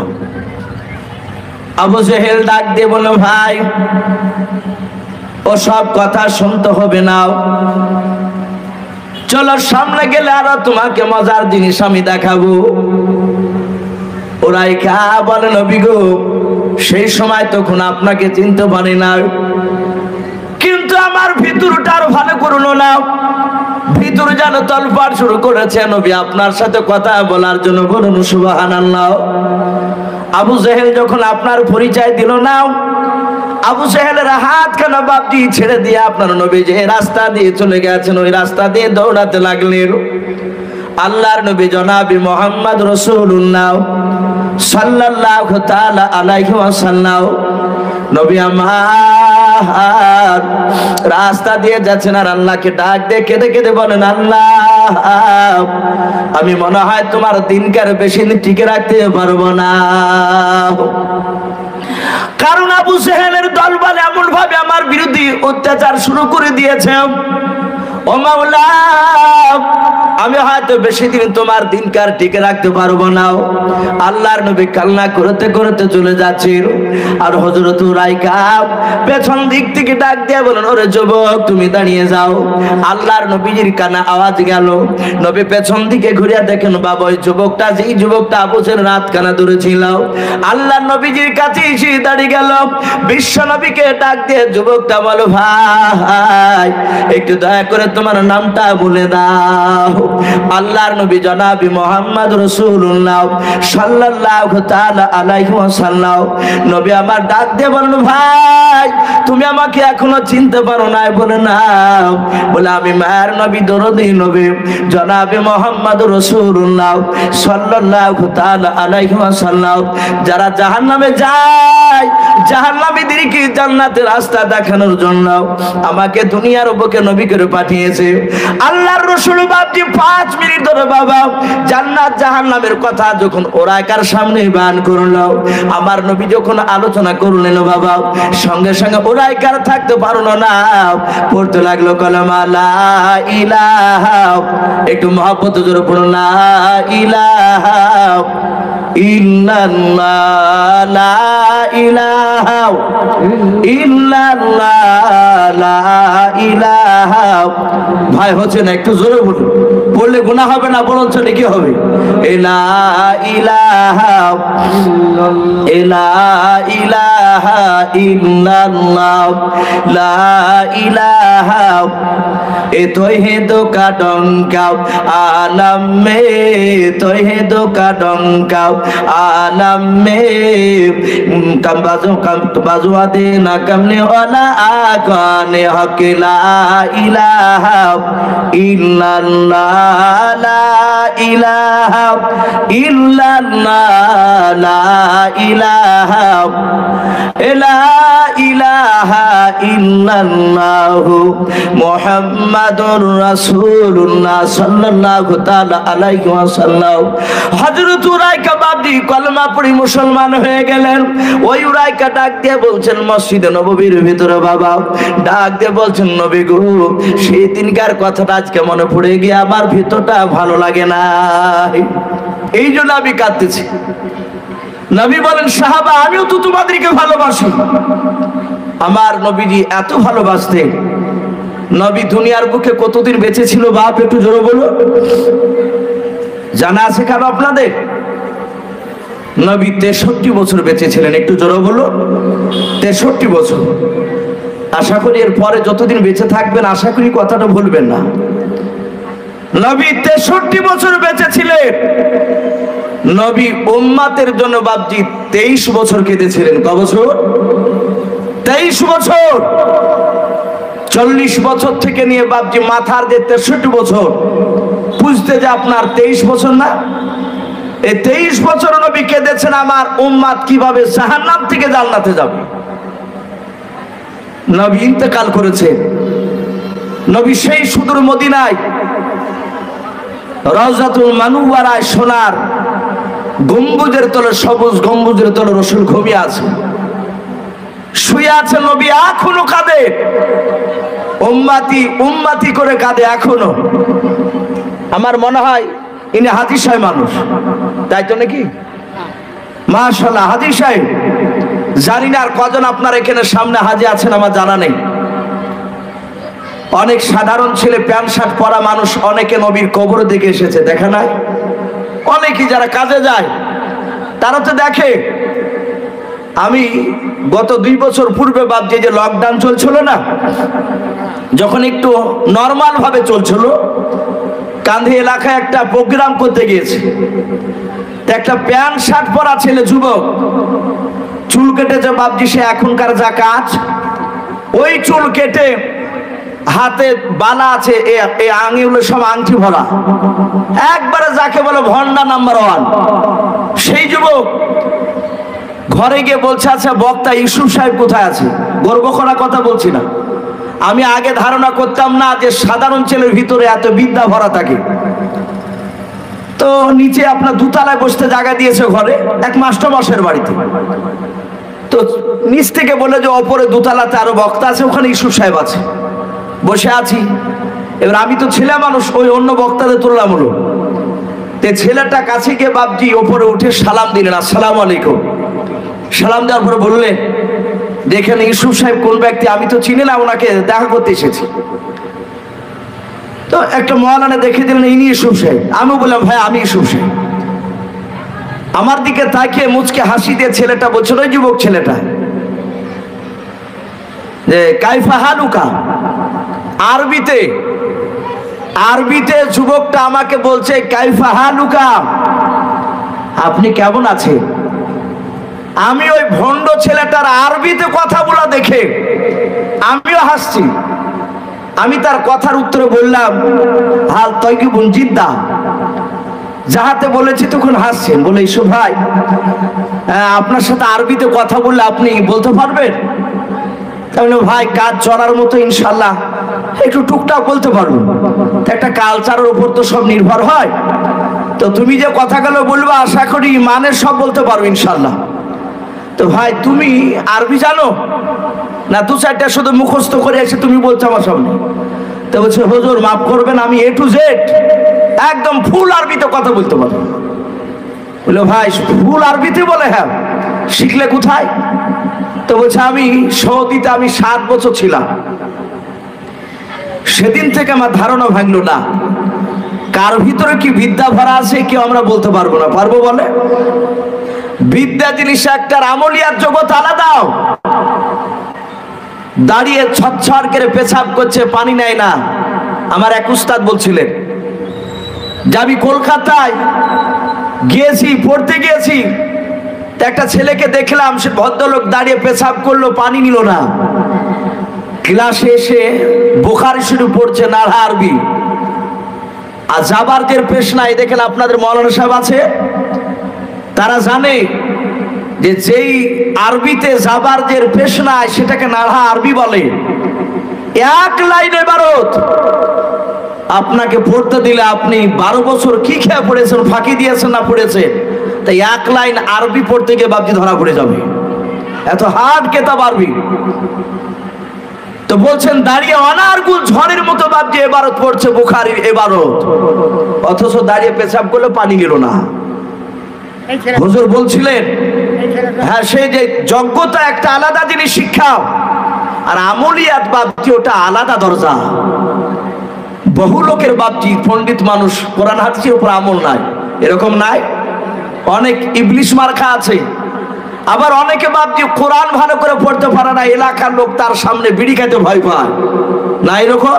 আবু সুহেল ডাক দিয়ে বলল, ভাই ও সব কথা শুনতে হবে না, চলো সামনে গেলে আরো তোমাকে মজার জিনিস আমি দেখাবো। উরাইকা বলে, নবী গো সেই সময় তখন আপনাকে চিনতে পারি না, কিন্তু আমার ভিতরটা আরো ভালো করুন না, ভিতর যেন তলপাড় শুরু করেছে নবী আপনার সাথে কথা বলার জন্য, বলুন সুবহানাল্লাহ। আবু জেহেল যখন আপনার পরিচয় দিল না, আবু জেহেলের হাত খানা বাপটি ছেড়ে দিয়ে আপনার নবী যে রাস্তা দিয়ে চলে গেছেন ওই রাস্তা দিয়ে দৌড়াতে লাগলেন। আল্লাহর নবী জনাবি মুহাম্মদ রাসূলুল্লাহ সাল্লাল্লাহু তাআলা আলাইহি ওয়াসাল্লাম নবী আমার রাস্তা দিয়ে যাচ্ছেন আর আল্লাহকে ডাক দিয়ে কেঁদে কেঁদে বলেন, আল্লাহ আমি মনে হয় তোমার দিনকার বেশি দিন টিকে রাখতে পারবো না, কারণ আবু জেহেলের দলবল এমন ভাবে আমার বিরুদ্ধে অত্যাচার শুরু করে দিয়েছে। ও মাওলা আমি হয়তো বেশি দিন তোমার দিনকার টিকে রাখতে পারবো না। আল্লাহর নবী কান্না করতে করতে চলে যাচ্ছেন আর হযরত উরাইকা পেছন দিক থেকে ডাক দিয়ে বলেন, ওরে যুবক তুমি দাঁড়িয়ে যাও। আল্লাহর নবীজির কানে আওয়াজ গেল, নবী পেছন দিকে ঘুরে দেখেন বাবা ওই যুবকটা, যেই যুবকটা আবু জেহেল রাত কানা ধরেছিল আল্লাহর নবীজির কাছে এসে দাঁড়িয়ে গেল। বিশ্ব নবীকে ডাক দিয়ে যুবকটা বলো, ভাই একটু দয়া করে তোমার নামটা বলে দাও। আল্লাহর নবী জনাবি মুহাম্মদ রাসূলুল্লাহ সাল্লাল্লাহু তাআলা আলাইহি ওয়াসাল্লাম নবী আমার ডাক দিয়ে বলেন, ভাই তুমি আমাকে এখনো চিনতে পারো নাই? বলে না। বলে আমি মায়ের নবী দরদি নবী জনাবে মুহাম্মদ রাসূলুল্লাহ সাল্লাল্লাহু তাআলা আলাইহি ওয়াসাল্লাম। যারা জাহান্নামে যায়, জাহান্নামীদেরকে জান্নাতের রাস্তা দেখানোর জন্য আমাকে দুনিয়ার বুকে নবী করে পাঠিয়েছে আল্লাহর রাসূল। বাপজি 5 মিনিট ধরে বাবা জান্নাত জাহান্নামের কথা যখন ওরাকার সামনে বয়ান করলো, আমার নবী যখন আলোচনা করলেন বাবা, সঙ্গে সঙ্গে ওরাকার থাকতে পারলো না, পড়তে লাগলো কালেমা লা ইলাহা। একটু মহব্বত জোরে পড়ুন, লা ইলাহা ইল্লাল্লাহ, লা ইলাহা ইল্লাল্লাহ, লা ইলাহা। ভাই হচ্ছে না, একটু জোরে বলুন, বললে গুনাহ হবে না, বলছ কি হবে? লা ইলাহা ইলাহা ইল্লাল্লাহ, লা ইলাহা। এ তোই হে দোকা ডঙ্কাও আলম মে, তোই হে দোকা ডঙ্কাও আলম মে, কম বাজুয়া দে না কমনে ওয়ালা আকানে হক। লা ইলাহা ইল্লাল্লাহ, লা ইলাহা ইল্লাল্লাহ, লা ইলাহা লা ইলাহা ইল্লাল্লাহ মুহাম্মাদুর রাসূলুল্লাহ সাল্লাল্লাহু তাআলা আলাইহি ওয়াসাল্লাম। হযরত উরাইকা বাদি কলমা পড়ে মুসলমান হয়ে গেলেন। ওই উরাইকা ডাক দিয়ে বলছেন মসজিদে নববীর ভিতরে বাবা, ডাক দিয়ে বলছেন নবী গো, সেই দিনকার কথাটা আজকে মনে পড়ে গিয়ে আমার ভিতরটা ভালো লাগে না, এই জন্য আমি কাঁদতেছি। নবী বলেন, সাহাবা আমিও তো তোমাদেরকে ভালোবাসি। আমার নবীজি এত ভালোবাসতেন। নবী দুনিয়ার বুকে কতদিন বেঁচে ছিল বাপ, একটু জোরে বলো, জানা আছে কেন আপনাদের? নবী 63 বছর বেঁচে ছিলেন, একটু জোরে বলো, 63 বছর। আশা করি এর পরে যতদিন বেঁচে থাকবেন আশা করি কথাটা ভুলবেন না। নবী 63 বছর বেঁচে ছিলেন। নবী উম্মতের জন্য বাপজি 23 বছর কেঁদেছিলেন। ক বছর? 23 বছর। 40 বছর থেকে নিয়ে বাপজি মাথার যে 63 বছর, বুঝতে যে আপনার 23 বছর না, এই 23 বছর নবী কেঁদেছেন আমার উম্মত কিভাবে জাহান্নাম থেকে জান্নাতে যাবে। নবী ইন্তেকাল করেছে। নবী সেই সুদূর মদিনায় রওজাতুল মানুওয়ারায় সোনার গম্বুজের তলে, সবুজ গম্বুজের তলে রাসূল ঘুমিয়ে আছে, শুয়ে আছে। নবী এখনো কাঁদে, উম্মতি উম্মতি করে কাঁদে এখনো। আমার মনে হয় ইনি হাজী সাহেব মানুষ, তাই তো নাকি? মাশাআল্লাহ, হাজী সাহেব। জানি না আর কজন আপনার এখানে সামনে হাজী আছেন আমার জানা নেই। অনেক সাধারণ ছেলে, প্যান্ট শার্ট পরা মানুষ অনেকে নবীর কবর দেখে এসেছে, দেখা নাই? অনেকেই যারা কাজে যায় তারা তো দেখে। আমি গত 2 বছর পূর্বে বাপজি যে লকডাউন চলছিল না, যখন একটু নর্মাল ভাবে চলছিল, কান্ধি এলাকায় একটা প্রোগ্রাম করতে গিয়েছি। একটা প্যান্ট শার্ট পরা ছেলে, যুবক, চুল কেটেছে বাপজি, সে এখনকার যা কাজ, ওই চুল কেটে হাতে বালা আছে, এই আঙুলে সব আংটি ভরা, একবারে যাকে বলে ভন্ডা নাম্বার 1। সেই যুবক ঘরে গিয়ে বলছে, আচ্ছা বক্তা ইউসুফ সাহেব কোথায় আছে? গর্ব করার কথা বলছি না, আমি আগে ধারণা করতাম না যে সাধারণ ছেলের ভিতরে এত বিদ্যা ভরা থাকে। তো নিচে আপনার দুতলায় বসতে জায়গা দিয়েছে ঘরে, এক মাস্টারমশাইয়ের বাড়িতে। তো নিচ থেকে বলে যে ওপরে দুতলাতে আরো বক্তা আছে, ওখানে ইউসুফ সাহেব আছে। বসে আছি, এবার আমি তো ছেলে মানুষ, ওই অন্য বক্তাদের তুললাম হলো। ছেলেটা কাছে গিয়ে বাপজি ওপরে উঠে সালাম দিলেন, আসসালামু আলাইকুম। সালাম দেওয়ার পরে বললেন, দেখেন ইউসুফ সাহেব কোন ব্যক্তি, আমি তো চিনি না, ওনাকে দেখা করতে এসেছি। তো একটা মওলানা দেখে দিলেন, ইনি ইউসুফ সাহেব। আমি বললাম, ভাই আমি ইউসুফ সাহেব। আমার দিকে তাকিয়ে মুচকে হাসি দিয়ে ছেলেটা বলছিল, ওই যুবক ছেলেটা, যে কাইফা হালুকা, আরবিতে আরবিতে যুবকটা আমাকে বলছে কাইফা হালুকা, আপনি কেমন আছেন? আমি ওই ভণ্ড ছেলেটার আরবিতে কথা বলা দেখে আমিও হাসছি। আমি তার কথার উত্তরে বললাম হাল তয়কিবুন জিদ্দা, যাহাতে বলেছি তখন হাসছেন। বলে ইসু ভাই, আপনার সাথে আরবিতে কথা বললে আপনি বলতে পারবেন? তাহলে ভাই কাজ চলার মতো ইনশাল্লাহ একটু টুকটাক বলতে পারবো, একটা কালচারের উপর তো সব নির্ভর হয়। তো তুমি যে কথাগুলো বলবো আশা করি মানে সব বলতে পারবো ইনশাল্লাহ। তো ভাই তুমি আরবি জানো না? দু চারটা শুধু মুখস্থ করে এসে তুমি বলছো আমার সামনে। তো বলছে হুজুর মাফ করবেন, আমি A to Z একদম ফুল আরবিতে কথা বলতে পারবো। বলে ভাই ফুল আরবিতে? বলে হ্যাঁ। শিখলে কোথায়? তো বলছে আমি সৌদিতে আমি 7 বছর ছিলাম। সেদিন থেকে আমার ধারণা ভাঙলো না কার ভিতরে কি বিদ্যা ভরা আছে কেউ আমরা বলতে পারবো না। পারবো বলে? বিদ্যা জিনিস একটা, আমলিয়ার জগৎ আলাদা। দাঁড়িয়ে ছচ্ছর করে পেছাব করছে, পানি নেয় না। আমার এক উস্তাদ বলছিলেন যে আমি কলকাতায় গিয়েছি, পড়তে গিয়েছি, একটা ছেলেকে দেখলাম, সে ভদ্রলোক দাঁড়িয়ে পেছাব করলো, পানি নিল না। ক্লাসে এসে বুখারী শরীফ পড়ছে নাড়া আরবি, আর জাবারদের পেশ নাই। দেখেন আপনাদের মৌলানা সাহেব আছে, তারা জানে যে যেই আরবিতে জাবারদের পেশ নাই সেটাকে নাড়া আরবি বলে। এক লাইন ইবারত আপনাকে পড়তে দিলে আপনি 12 বছর কি খেয়ে পড়েছেন, ফাঁকি দিয়েছেন না পড়েছে, তাই এক লাইন আরবি পড়তে গিয়ে বাবজি ধরা পড়ে যাবে, এত হার্ড কেতাব আরবি। তো বলছেন দাঁড়িয়ে অনারগুল ঝড়ের মতো বাবজি ইবারত পড়ছে, বুখারীর ইবারত, অথচ দাঁড়িয়ে পেছাব করলে পানি গেল না। হুজুর বলছিলেন হ্যাঁ, সেই যে যোগ্যতা একটা আলাদা জিনিস, শিক্ষা আর আমলিয়াত বাবজি ওটা আলাদা দরজা। বহু লোকের বাবজি পণ্ডিত মানুষ কোরআন হাদিসের উপর আমল নাই, এরকম নাই? অনেক ইবলিশ মার্কা আছে। আবার অনেকে বাবজি কোরআন ভালো করে পড়তে পারে না, এলাকার লোক তার সামনে বিড়ি খাইতে ভয় পায় না, এরকম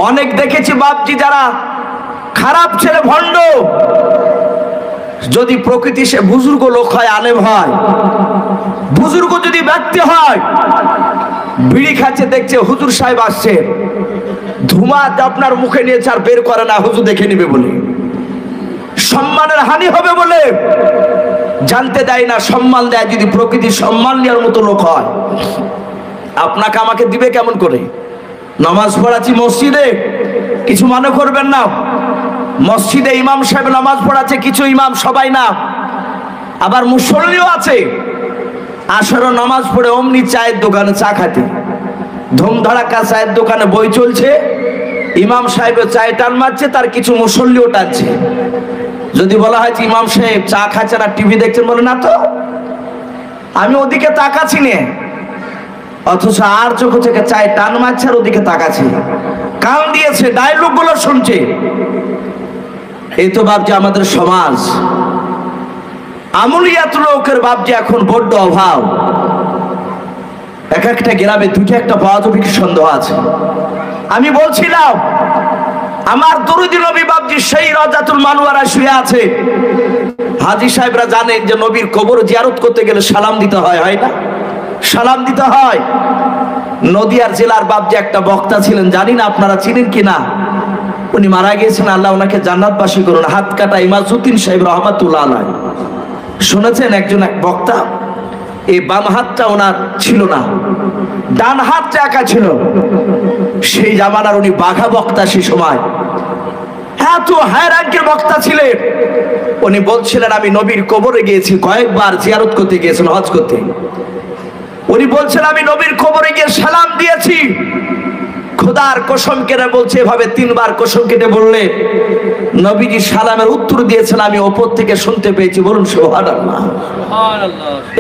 অনেক দেখেছি বাবজি যারা খারাপ ছেলে, ভণ্ড। যদি প্রকৃতি সে বুজুর্গ লোক হয়, আলেম হয়, বুজুর্গ যদি ব্যক্তি হয়, বিড়ি খাচ্ছে, দেখছে হুজুর সাহেব আসছে, ধুমা আপনার মুখে নিয়েছে আর বের করে না, হুজুর দেখে নিবে বলে, সম্মানের হানি হবে বলে জানতে দেয় না, সম্মান দেয়। যদি প্রকৃতি সম্মান নেওয়ার মতো লোক হয়, আপনাকে আমাকে দিবে কেমন করে? নামাজ পড়াচ্ছি মসজিদে, কিছু মনে করবেন না, মসজিদে ইমাম সাহেব নামাজ পড়াচ্ছে, কিছু ইমাম, সবাই না। আবার মুসল্লিও আছে, আসর নামাজ পড়ে অমনি চায়ের দোকানে চা খাতে, ধুমধাড়াক্কা চায়ের দোকানে বই চলছে, ইমাম সাহেবের চায়ে টান মারছে, তার কিছু মুসল্লিও টানছে। যদি বলা হয় যে ইমাম সাহেব চা খাচ্ছেন আর টিভি দেখছেন, বলে না তো, আমি ওদিকে তাকাচ্ছি নে, অথচ আর চোখ থেকে চায়ে টান মারছে আর ওদিকে তাকাচ্ছি, কান দিয়েছে, ডায়লগ গুলো শুনছে। এই তো ভাবছি আমাদের সমাজ, আমলিয়াত লোকের ভাবছি এখন বড্ড অভাব। এক একটা গ্রামে দুটো একটা পাওয়া যাবে কি সন্দেহ আছে? আমি বলছিলাম আমার দরুদি নবী বাবজি সেই রওজাতুল মানওয়ারা শুয়ে আছে। হাজী সাহেবরা জানেন যে নবীর কবর জিয়ারত করতে গেলে সালাম দিতে হয়, হয় না? সালাম দিতে হয়। নদিয়ার জেলার বাবজি একটা বক্তা ছিলেন, জানি না আপনারা চিনেন কিনা, উনি মারা গিয়েছেন, আল্লাহ ওনাকে জান্নাতবাসী করুন, হাত কাটা ইমাজউদ্দিন সাহেব রহমাতুল্লাহ আলাইহি। শুনেছেন একজন এক বক্তা, এই বাম হাতটা ওনার ছিল না, ডান হাতটা একা ছিল। সেই জামানার উনি বাঘা বক্তা, সেই সময় এত হাই র্যাঙ্কের বক্তা ছিলেন। উনি বলছিলেন আমি নবীর কবরে গিয়েছি, কয়েকবার জিয়ারত করতে গিয়েছেন, হজ করতে। উনি বলছেন আমি নবীর কবরে গিয়ে সালাম দিয়েছি, খোদার কসম কেটে বলছে, এভাবে 3 বার কসম কেটে বললে নবীজি সালামের উত্তর দিয়েছেন, আমি ওপর থেকে শুনতে পেয়েছি, বলুন সুবহানাল্লাহ।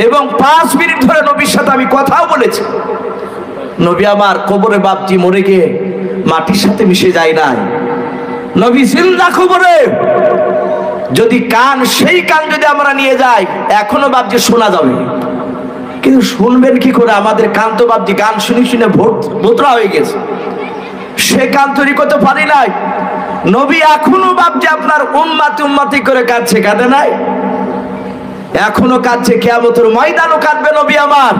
এবং 5 মিনিট ধরে নবীর সাথে আমি কথাও বলেছি। নবী আমার কবরে বাপজি মরে গিয়ে মাটির সাথে মিশে যায় নাই, নবী জিন্দা কবরে। যদি কান, সেই কান যদি আমরা নিয়ে যাই, এখনো বাপজি শোনা যাবে, কিন্তু শুনবেন কি করে? আমাদের কান তো বাপজি গান শুনে শুনে ভোতরা হয়ে গেছে, সে কান তৈরি করতে পারি নাই। নবী এখনো বাপজি আপনার উম্মতি করে কাঁদছে, কাঁদে নাই? এখনো কাঁদছে, কিয়ামতের ময়দানও কাঁদবে নবী আমার।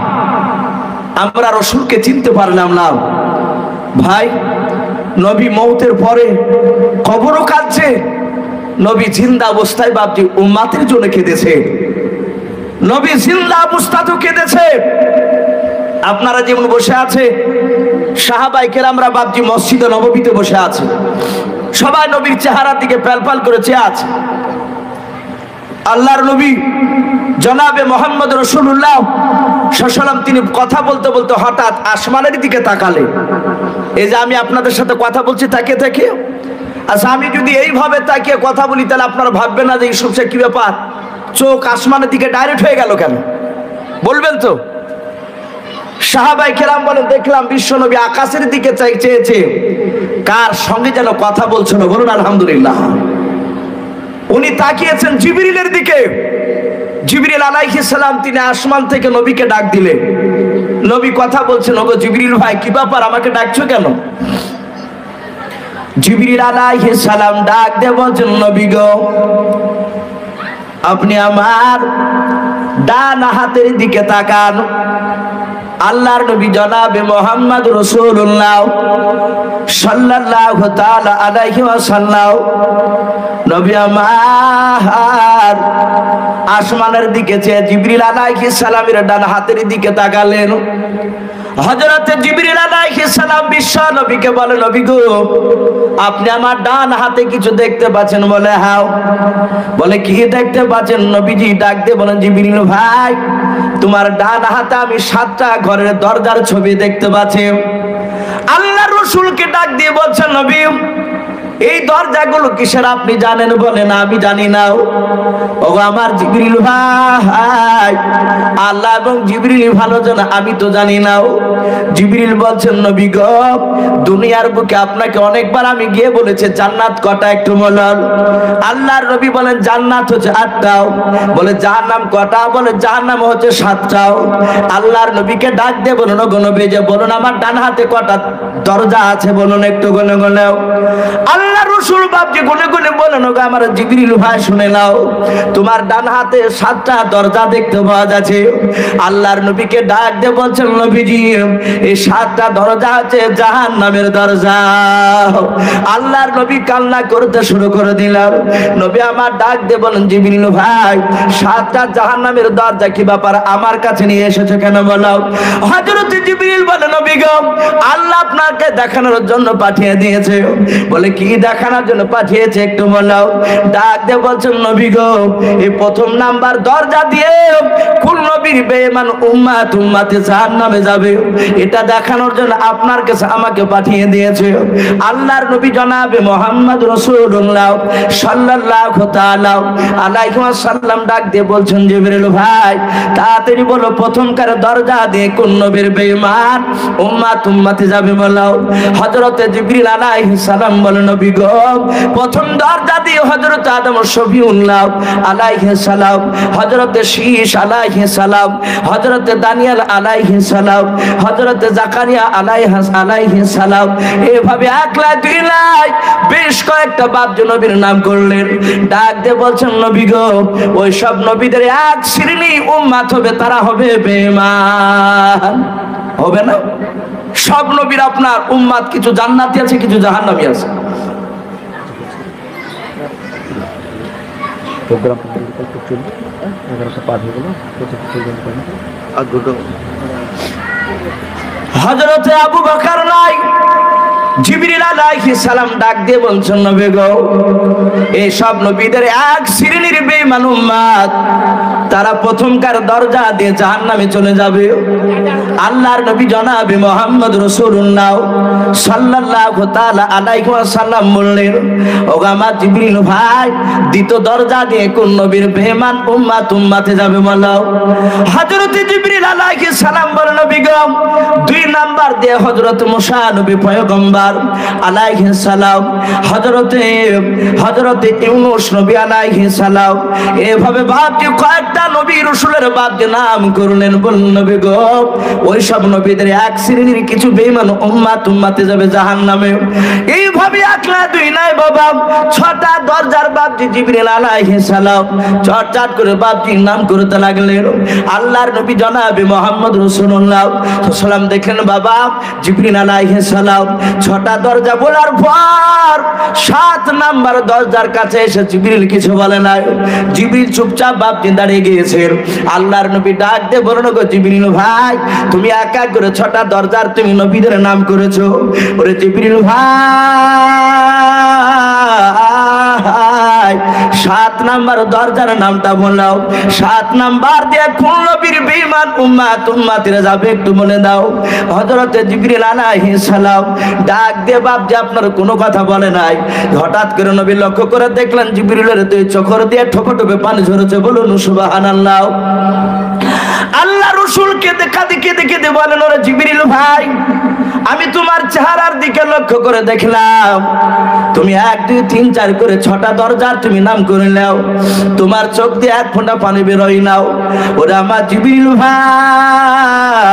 আমরা রাসূলকে চিনতে পারলাম না ভাই। নবী মওতের পরে কবরও কাঁদছে, নবী জিন্দা অবস্থায় বাপজি উম্মতের জন্য কেঁদেছে, নবী জিন্দা অবস্থাতেও কেঁদেছে। আপনারা যেমন বসে আছে সাহাবায়ে কেরামরা বাপজি মসজিদে নববীতে বসে আছে, সবাই নবীর চেহারার দিকে প্যালপাল করে চেয়ে আছে। আল্লাহর নবী জনাবে মুহাম্মদ রাসূলুল্লাহ সাল্লাল্লাহু আলাইহি ওয়াসাল্লাম তিনি কথা বলতে বলতে হঠাৎ আসমানের দিকে তাকালেন। এই যে আমি আপনাদের সাথে কথা বলছি তাকিয়ে তাকিয়ে, আচ্ছা আমি যদি এইভাবে তাকিয়ে কথা বলি তাহলে আপনারা ভাববেন না যে এই সবচেয়ে কি ব্যাপার, চোখ আসমানের দিকে ডাইরেক্ট হয়ে গেল কেন? বলবেন তো? সাহাবায়ে কেরাম বলেন দেখলাম বিশ্বনবী আকাশের দিকে চেয়েছে, কার সঙ্গে যেন কথা বলছিল, বলুন আলহামদুলিল্লাহ। উনি তাকিয়েছেন জিবরিলের দিকে। জিবরিল আলাইহিস সালাম তিনি আসমান থেকে নবীকে ডাক দিলেন। নবী কথা বলছেন, ওগো জিবরিল ভাই কি ব্যাপার, আমাকে ডাকছো কেন? জিবরিল আলাইহিস সালাম ডাক দিয়ে বলছেন, নবী গো আপনি আমার ডান হাতের দিকে তাকান। আল্লাহর নবী জনাবে মুহাম্মদ রাসূলুল্লাহ সাল্লাল্লাহু তাআলা আলাইহি ওয়াসাল্লাম নবী আমার আসমানের দিকে চেয়ে জিবরিল আলাইহিস সালামের ডান হাতের দিকে তাকালেন। হযরত জিবরিল আলাইহিস সালাম বিশ্ব নবীকে বলে, নবী গো আপনি আমার ডান হাতে কিছু দেখতে পাচ্ছেন? বলে হ্যাঁ। বলে কি দেখতে পাচ্ছেন? নবীজি ডাক দিয়ে বলেন, জিবরিল ভাই তোমার ডান হাতে আমি 7টা ঘরের দরজার ছবি দেখতে পাচ্ছি। আল্লাহর রাসূলকে ডাক দিয়ে বলছেন, নবী এই দরজাগুলো কিসের আপনি জানেন? বলে না আমি জানি না। ওগো আমার জিবরিল ভাই আল্লাহ এবং জিবরিল ভালো জানে, আমি তো জানি না। জিবরিল বলছেন, নবী গো দুনিয়ার বুকে আপনাকে অনেকবার আমি গিয়ে বলেছি জান্নাত কটা একটু বলুন। আল্লাহর নবী বলেন জান্নাত হচ্ছে 8টাও। বলে জাহান্নাম কটা? বলে জাহান্নাম হচ্ছে 7টাও। আল্লাহর নবীকে ডাক দিয়ে বলুন, ওগো নবী যে বলুন আমার ডান হাতে কটা দরজা আছে বলুন একটু গুনে গুনে। আল্লাহ রাসূল বাপজি গুনে গুনে বলেন, ওগো আমার জিবরিল ভাই শুনে নাও তোমার ডান হাতে 7টা দরজা দেখতে পাওয়া যাচ্ছে। আল্লাহর নবীকে ডাক দিয়ে বলছেন, নবীজি এই 7টা দরজা আছে জাহান্নামের দরজা। আল্লাহর নবী কান্না করতে শুরু করে দিলেন। নবী আমার ডাক দিয়ে বলেন, জিবরিল ভাই 7টা জাহান্নামের দরজা কি ব্যাপার আমার কাছে নিয়ে এসেছো কেন বলো? হযরত জিবরিল বলেন, নবী গো আল্লাহ আপনাকে দেখানোর জন্য পাঠিয়ে দিয়েছে। বলে কি দেখানোর জন্য পাঠিয়েছে একটু বলো? ডাক দিয়ে বলছেন, নবী গো এই প্রথম নাম্বার দরজা দিয়ে কোন নবীর বেঈমান উম্মতে জাহান্নামে যাবে এটা দেখানোর জন্য আপনার কাছে আমাকে পাঠিয়ে দিয়েছে। আল্লাহর নবী জনাবে মুহাম্মদ রাসূলুল্লাহ সাল্লাল্লাহু তাআলা আলাইহি ওয়াসাল্লাম ডাক দিয়ে বলছেন, জিবরিল ভাই তাড়াতাড়ি বলো প্রথমকার দরজা দিয়ে কোন নবীর বেঈমান উম্মতে যাবে বলো। হযরত জিবরিল আলাইহিস সালাম বলেন, নবী গো প্রথম দরজা দিয়ে হযরত আদম শফিউল্লাহ আলাইহিস সালাম, হযরত শীশ আলাইহিস সালাম, হযরত দানিয়েল আলাইহিস সালাম, হযরত জাকারিয়া আলাইহিস সালাম, এভাবে 1 লাখ 2 লাখ বেশ কয়েকটা বাপ নবীর নাম করলেন। ডাক দিয়ে বলছেন, নবী গো ওই সব নবীদের এক শ্রেণী উম্মত হবে, তারা হবে বেঈমান। হবে না? সব নবীর আপনার উম্মত কিছু জান্নাতি আছে কিছু জাহান্নামী আছে। হযরতে আবু বকর নাই, জিবরিল আলাইহিস সালাম ডাক দিয়ে বলছেন, নবী গো এই সব নবীদের এক শ্রেণীর বেঈমান উম্মত, তারা প্রথমকার দরজা দিয়ে জাহান্নামে চলে যাবে। আল্লাহর নবী জনাবে মুহাম্মদ রাসূলুল্লাহ সাল্লাল্লাহু তাআলা আলাইহি ওয়াসাল্লাম বললেন, ওগো আমার জিবরিল ভাই দ্বিতীয় দরজা দিয়ে কোন নবীর বেঈমান উম্মতে যাবে বলো। হযরত জিবরিল আলাইহিস সালাম বলেন, নবী গো 2 নাম্বার দিয়ে হযরত মুসা নবী পয়গম্বর পয়গম্বর আলাইহিস সালাম, হযরতে ইউনূস নবী আলাইহিস সালাম, এভাবে বাপজি কয়েকটা নবী রাসূলের বাপজি নাম করলেন। বললেন নবী গো, ওই সব নবীদের এক শ্রেণীর কিছু বেঈমান উম্মতে যাবে জাহান্নামে। এইভাবে এক না দুই নাই বাবা, 6টা দরজার বাপজি জিবরিল আলাইহিস সালাম চটচট করে বাপজির নাম করতে লাগলেন। আল্লাহর নবী জনাবে মুহাম্মদ রাসূলুল্লাহ সাল্লাম দেখলেন বাবা জিবরিল আলাইহিস সালাম 6টা দরজা বলার পর 7 নাম্বার দরজার কাছে এসে জিবরিল কিছু বলে না। জিবরিল চুপচাপ বাপজি দাঁড়িয়ে গিয়েছেন। আল্লাহর নবী ডাক দিয়ে বললেন গো জিবরিল ভাই, তুমি এক এক করে 6টা দরজার তুমি নবীদের নাম করেছো। ওরে জিবরিল ভাই, 7 নাম্বার দরজার নামটা বললাও, 7 নাম্বার দিয়ে কোন নবীর বেঈমান উম্মতিরা যাবে একটু বলে দাও। হযরতে জিবরিল আলাইহিস সালাম ডাক দিয়ে বাপজি আপনার কোনো কথা বলে নাই। হঠাৎ করে নবী লক্ষ্য করে দেখলেন জিবরিলের দুই চোখের দিয়ে ঠোপে ঠোপে পানি ঝরেছে। বলুন সুবহানাল্লাহ। আল্লাহ রাসূল কেঁদে কেঁদে বলেন ওরে জিবরিল ভাই, আমি তোমার চেহারার দিকে লক্ষ্য করে দেখলাম তুমি 1 2 3 4 করে 6টা দরজার তুমি নাম করে নাও, তোমার চোখ দিয়ে এক ফোঁটা পানি বেরোয় নাও। ওরে আমার জিবরিল ভাই,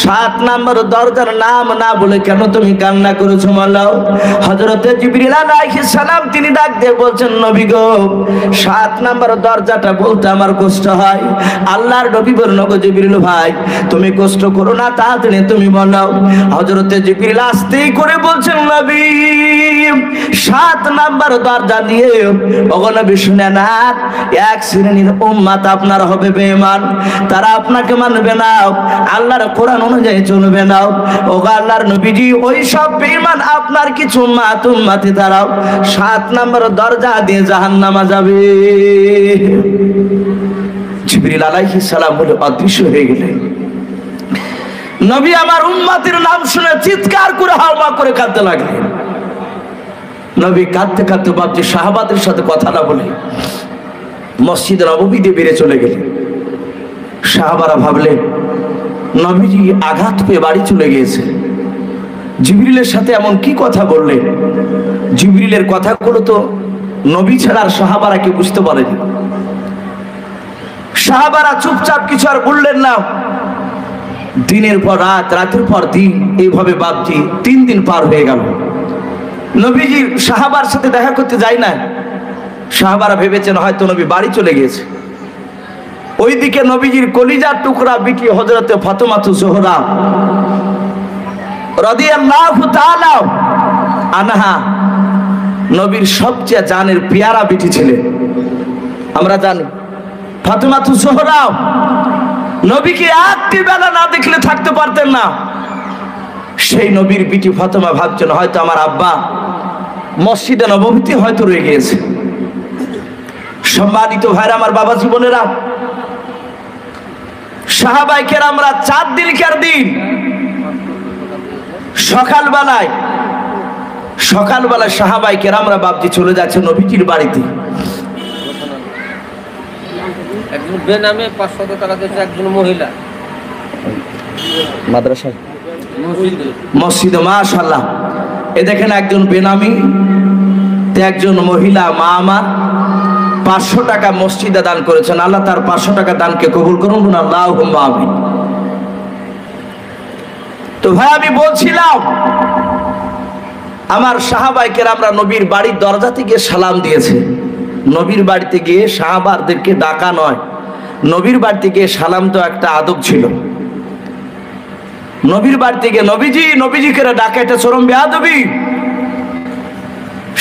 7 নাম্বার দরজার নাম না বলে কেন তুমি কান্না করেছো বলো। হযরতে জিবরিল আলাইহিস সালাম তিনি ডাক দিয়ে বলছেন নবী গো, 7 নাম্বার দরজাটা বলতে আমার কষ্ট হয়। আল্লাহর নবী বললেন গো জিবরিল ভাই, তুমি কষ্ট করো না, তাড়াতাড়ি তুমি বলো। হযরতে জিবরিল আস্তেই করে বলছেন নবী 7 নাম্বার দরজা দিয়ে ওগো নবী শুনে না, এক শ্রেণীর উম্মত আপনার হবে বেঈমান, তারা আপনাকে মানবে না, আল্লাহর কোরআন অনুযায়ী চলবে না। ওগো আল্লাহর নবীজি, ওই সব বেঈমান আপনার কিছু উম্মতি তারা 7 নাম্বার দরজা দিয়ে জাহান্নামে যাবে। জিবরিল আলাইহিস সালাম বলে অদৃশ্য হয়ে গেলেন। নবী আমার উম্মতের নাম শুনে চিৎকার করে হাওয়া করে কাঁদতে লাগলেন। নবী কাঁদতে কাঁদতে বাপজি সাহাবাদের সাথে কথা না বলে মসজিদ নববীতে বেরিয়ে চলে গেলেন। সাহাবারা ভাবলেন নবীজি আঘাত পেয়ে বাড়ি চলে গিয়েছে, জিবরিলের সাথে এমন কি কথা বললেন। জিবরিলের কথাগুলো তো নবী ছাড়া আর সাহাবারা কি বুঝতে পারেনি। সাহাবারা চুপচাপ কিছু আর বললেন না। দিনের পর রাত, রাতের পর দিন, এইভাবে বাপজি 3 দিন পার হয়ে গেল। নবীজি সাহাবার সাথে দেখা করতে যায় না। সাহাবারা ভেবেছেন হয়তো নবী বাড়ি চলে গিয়েছে। ওইদিকে নবীজির কলিজার টুকরা বিটি হযরতে ফাতেমাতু জোহরা রাদিয়াল্লাহু তাআলা আনহা নবীর সবচেয়ে জানের পেয়ারা বিটি ছিলেন। আমরা জানি ফাতেমাতু জোহরা নবীকে একটি বেলা না দেখলে থাকতে পারতেন না। সেই নবীর বিটি ফাতেমা ভাবছেন হয়তো আমার আব্বা মসজিদে নববীতে হয়তো রয়ে গিয়েছে। সম্মানিত ভাইরা আমার, বাবা জীবনেরা, সাহাবায়ে কেরামরা 4 দিনকার দিন সকালবেলায় সাহাবায়ে কেরামরা বাপজি চলে যাচ্ছে নবীজির বাড়িতে। একজন বেনামে 500 টাকা দিয়েছে একজন মহিলা মাদ্রাসায় মসজিদে। মাশাআল্লাহ, এ দেখেন একজন বেনামি, একজন মহিলা মা আমার 500 টাকা মসজিদে দান করেছেন। আল্লাহ তার 500 টাকা দানকে কবুল করুন, আল্লাহুম্মা আমিন। তো ভাই আমি বলছিলাম আমার সাহাবায়ে কেরামরা নবীর বাড়ির দরজাতে গিয়ে সালাম দিয়েছে। নবীর বাড়িতে গিয়ে সাহাবাদেরকে ডাকা নয়, নবীর বাড়িতে গিয়ে সালাম তো একটা আদব ছিল। নবীর বাড়িতে গিয়ে নবীজি করে ডাকা এটা চরম বেয়াদবি।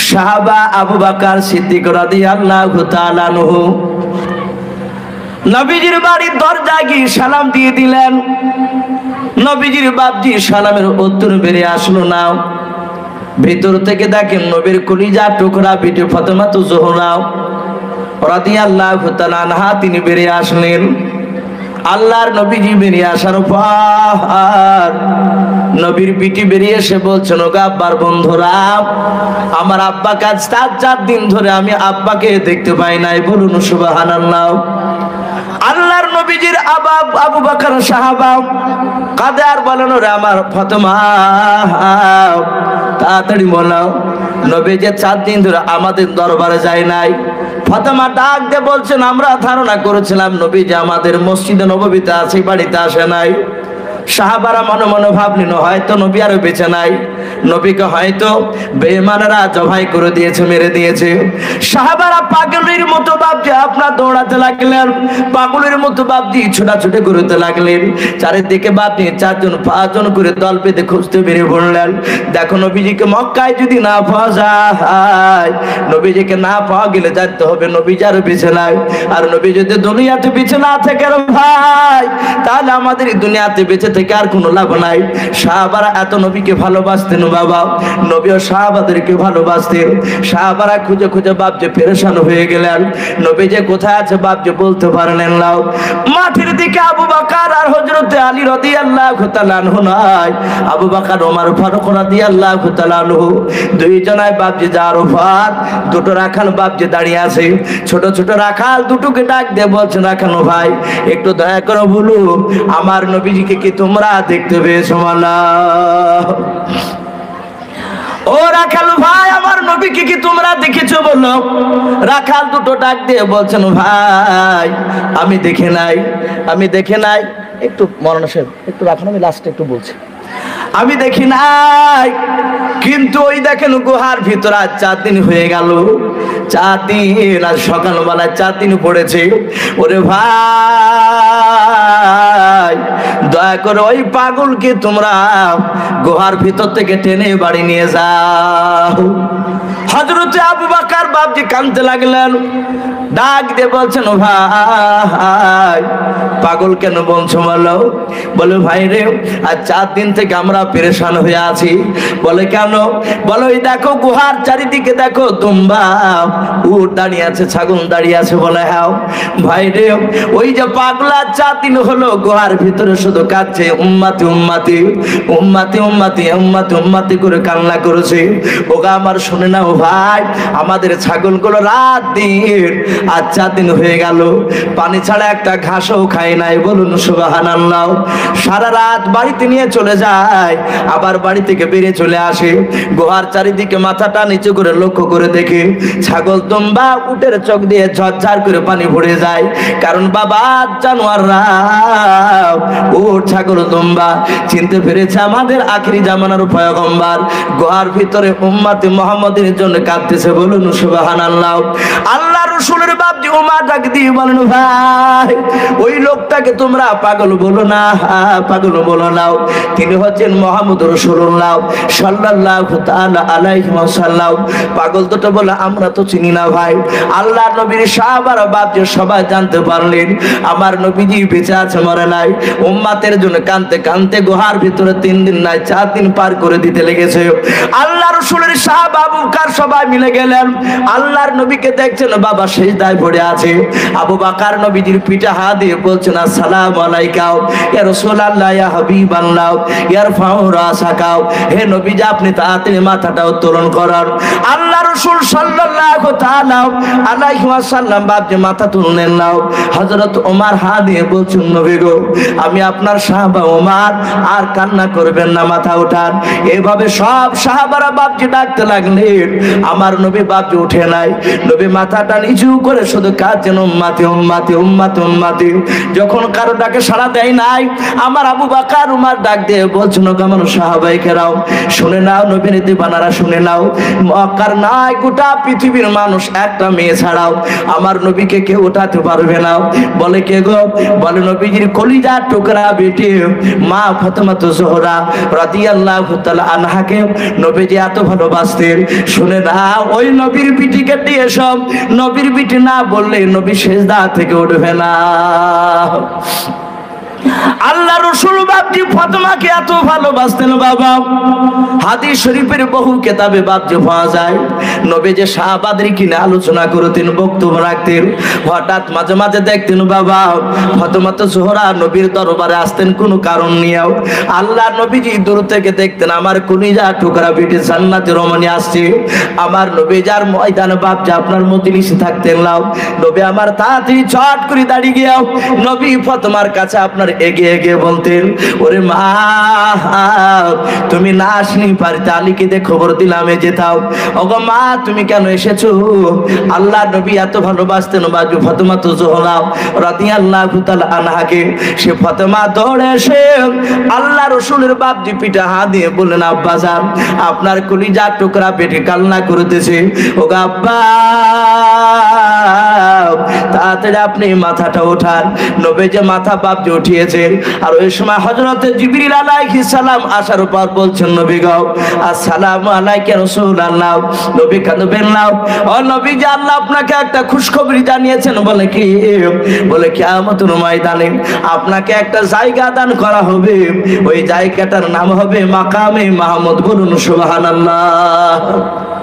সাহাবা আবু বকর সিদ্দিক রাদিয়াল্লাহু তাআলা আনহু নবীজির বাড়ির দরজায় গিয়ে সালাম দিয়ে দিলেন। নবীজির বাপজি সালামের উত্তর বেরিয়ে আসলো না। ভিতর থেকে দেখেন নবীর কলিজার টুকরা বিটি ফাতেমাতু জোহরা রাদিয়াল্লাহু তাআলা আনহা তিনি বেরিয়ে আসলেন। আল্লাহর নবীজি বেরিয়ে আসার পর নবীর বিটি বেরিয়ে এসে বলছেন ওগো আব্বার বন্ধুরা, আমার আব্বা কাজ 4 দিন ধরে আমি আব্বাকে দেখতে পাই নাই। বলুন সুবহানাল্লাহ। আল্লাহর নবীজির আবু বকর সাহাবা কাঁদে আর বলেন, ওরে আমার ফাতেমা তাড়াতাড়ি বলো, নবী যে 4 দিন ধরে আমাদের দরবারে যায় নাই। ফাতেমা ডাক দিয়ে বলছেন, আমরা ধারণা করেছিলাম নবী যে আমাদের মসজিদে নববীতে আছে, বাড়িতে আসে নাই। সাহাবারা মনে মনে ভাবলেন হয়তো নবী আরো বেঁচে নাই, নবীকে হয়তো বেঈমানেরা জবাই করে দিয়েছে, মেরে দিয়েছে। সাহাবারা পাগলের মতো ভাবছে, আপনারা দৌড়াতে লাগলেন, পাগলের মতো ভাবছি ছোটাছুটি করতে লাগলেন। চারিদিকে ভাবছি 4 জন 5 জন করে দল পেতে খুঁজতে বেরিয়ে পড়লেন। দেখো নবীজিকে মক্কায় যদি না পাওয়া যায়, নবীজিকে না পাওয়া গেলে জানতে হবে নবীজি আরো বেঁচে নাই। আর নবী যদি দুনিয়াতে বেঁচে না থাকে ভাই, তাহলে আমাদের এই দুনিয়াতে বেঁচে থেকে আর কোনো লাভ নাই। সাহাবারা এত নবীকে ভালোবাসতেন বাবা, নবীও সাহাবাদেরকে ভালোবাসতেন। সাহাবারা খুঁজে খুঁজে বাপজে পেরেশান হয়ে গেলেন, নবী যে কোথায় আছে বাপজে বলতে পারলেন না। মাঠের দিকে আবু বকর আর হযরতে আলী রাদিয়াল্লাহু তাআলা আনহু নাই, আবু বকর ওমর ফারুক রাদিয়াল্লাহু তাআলা আনহু দুইজনায় বাপজে জারফাত, দুটো রাখাল বাপজে দাঁড়িয়ে আছে। ছোট ছোট রাখাল দুটোকে ডাক দিয়ে বলছেন, রাখানো ভাই একটু দয়া করে বলো, আমার নবীজিকে কি তোমরা দেখতে পেয়েছো? মালা ও রাখাল ভাই, আমার নবীকে কি তোমরা দেখেছো বলো? রাখাল দুটো ডাক দিয়ে বলছেন, ভাই আমি দেখে নাই, আমি দেখে নাই। একটু মরনা সাহেব একটু রাখুন, আমি লাস্টে একটু বলছি। আমি দেখি নাই, কিন্তু ওই দেখেন গুহার ভিতর আজ 4 দিন হয়ে গেল, 4 দিন আর সকালবেলা 4 দিন পড়েছে। ওরে ভাই দয়া করে ওই পাগলকে তোমরা গুহার ভিতর থেকে টেনে বাড়ি নিয়ে যাও। হযরতে আবু বকর বাপজি কাঁদতে লাগলেন, ডাক দিয়ে বলছেন, ভাই পাগল কেন বলছো বলো? বলে ভাই রে আজ 4 দিন থেকে আমরা পেরেশান হয়ে আছি। বলে কেন? বলো এই দেখো গুহার চারিদিকে দেখো দুম্বা উট দাঁড়িয়ে আছে, ছাগল দাঁড়িয়ে আছে। বলে হ্যাঁ ভাই রে, ওই যে পাগলা 4 দিন হলো গুহার ভিতরে শুধু কাঁদছে, উম্মতি উম্মতি উম্মতি উম্মতি উম্মতি উম্মতি করে কান্না করেছে। ওগা আমার শুনে নাও ভাই, আমাদের ছাগলগুলো রাত দিন আজ 4 দিন হয়ে গেল পানি ছাড়া একটা ঘাসও খায় নাই। বলুন সুবহানাল্লাহ। সারা রাত বাড়িতে নিয়ে চলে যায়, আবার বাড়ি থেকে বেরিয়ে চলে আসে। গুহার চারিদিকে মাথাটা নিচু করে লক্ষ্য করে দেখে ছাগল দুম্বা উটের চোখ দিয়ে ঝরঝর করে পানি ভরে যায়। কারণ বাবা জানোয়াররা উট ছাগল দুম্বা চিনতে পেরেছে আমাদের আখিরি জামানার পয়গম্বর গুহার ভিতরে উম্মতে মুহাম্মাদের জন্য কাঁদতেছে। বলুন সুবহানাল্লাহ। আল্লাহ রাসূলের বাপজি উমর ডাক দিয়ে বলেন, ভাই ওই লোকটাকে তোমরা পাগল বলো না, পাগল বলো না, তিনি হচ্ছেন মুহাম্মদ রাসূলুল্লাহ সাল্লাল্লাহু তাআলা আলাইহি ওয়াসাল্লাম। পাগল দুটো বলে আমরা তো চিনি না ভাই। আল্লাহর নবীর সাহাবারা বাপজি সবাই জানতে পারলেন আমার নবীজি বেঁচে আছে, মরে নাই। উম্মতের জন্য কাঁদতে কাঁদতে গুহার ভিতরে 3 দিন নাই 4 দিন পার করে দিতে লেগেছে। আল্লাহ রাসূলের সাহাবা আবু বকর সবাই মিলে গেলেন, আল্লাহর নবীকে দেখছেন বাবা সিজদায় পড়ে আছে। আবু বকর নবীজির পিঠে হাত দিয়ে বলছেন, আসসালামু আলাইকা ইয়া রাসূলুল্লাহ ইয়া হাবিবাল্লাহ ইয়ারফাউ রাসাকা। হে নবীজি আপনি তাড়াতাড়ি মাথাটা উত্তোলন করার। আল্লাহ রাসূল সাল্লাল্লাহু তাআলা আলাইহি ওয়াসাল্লাম বাপজি মাথা তুললেন না। হযরত ওমর হাত দিয়ে বলছেন, নবী গো আমি আপনার সাহাবা ওমর, আর কান্না করবেন না, মাথা উঠান। এভাবে সব সাহাবারা বাপজি ডাকতে লাগলেন। আমার নবী বাপজি উঠে নাই, নবী মাথাটা নিচু করে শুধু কাঁদছেন, উম্মতি উম্মতি উম্মতি উম্মতি। যখন কারো ডাকে সাড়া দেয় নাই, আমার আবু বকর উমর ডাক দিয়ে বলছেন, কেমন সাহাবায়ে কেরাম শুনে নাও, নবীর দিবানারা শুনে নাও, মক্কার নাই গোটা পৃথিবীর মানুষ একটা মেয়ে ছাড়াও আমার নবীকে কেউ উঠাতে পারবে না। বলে কে গো? বলে নবীজির কলিজার টুকরা বেটি মা ফাতেমা জোহরা রাদিয়াল্লাহু তাআলা আনহাকে নবীজি এত ভালোবাসতেন। শুনে না ওই নবীর বিটিকে দিয়ে সব নবীর বিটি না বললে নবী সিজদা থেকে উঠবে না। আল্লাহ রসুল বাপজি ফাতেমাকে এত ভালোবাসতেন বাবা, হাদিস শরীফের বহু কিতাবে বাপজি পাওয়া যায়। নবী যে সাহাবাদের কিনে আলোচনা করতেন, বক্তব্য রাখতেন, হঠাৎ মাঝে মাঝে দেখতেন বাবা ফাতেমা তো জোহরা নবীর দরবারে আসতেন কোনো কারণ নিয়েও। আল্লাহ নবীজি দূর থেকে দেখতেন আমার কলিজা টুকরা বেটে জান্নাতে রমণী আসছে, আমার নবী যার ময়দানে বাপজি আপনার মজলিসে থাকতেন লাও। নবী আমার তাড়াতাড়ি চট করে দাঁড়িয়ে গিয়ে নবী ফাতেমার কাছে আপনার এগিয়ে এগিয়ে বলতেন, ওরে মা তুমি না আসনি পারিতে আলীকে দিয়ে খবর দিলাম এ যেতাও। ওগো মা তুমি কেন এসেছো? আল্লাহ নবী এত ভালোবাসতেন বাজু ফাতেমা তো জোহরা রাদিয়াল্লাহু তাআলা আনহাকে। সে ফাতেমা দৌড়ে এসে আল্লাহ রসুলের বাপজি পিঠে হাত দিয়ে বললেন, আব্বা যান আপনার কলিজার টুকরা পেটে কান্না করতেছে। ওগো আব্বা তাড়াতাড়ি আপনি মাথাটা ওঠান। নবী যে মাথা বাপজি উঠিয়েছেন, আর ওই সময় হযরত জিবরিল আলাইহিস সালাম আসার পর বলছেন, নবী গো আসসালামু আলাইকা রাসূলুল্লাহ। নবী কাঁদবেন না। ও নবী যে আল্লাহ আপনাকে একটা খুশখবরি জানিয়েছেন। বলে কি? বলে কিয়ামতের ময়দানে আপনাকে একটা জায়গা দান করা হবে, ওই জায়গাটার নাম হবে মাকামে মাহমুদ। বলুন সুবহানাল্লাহ।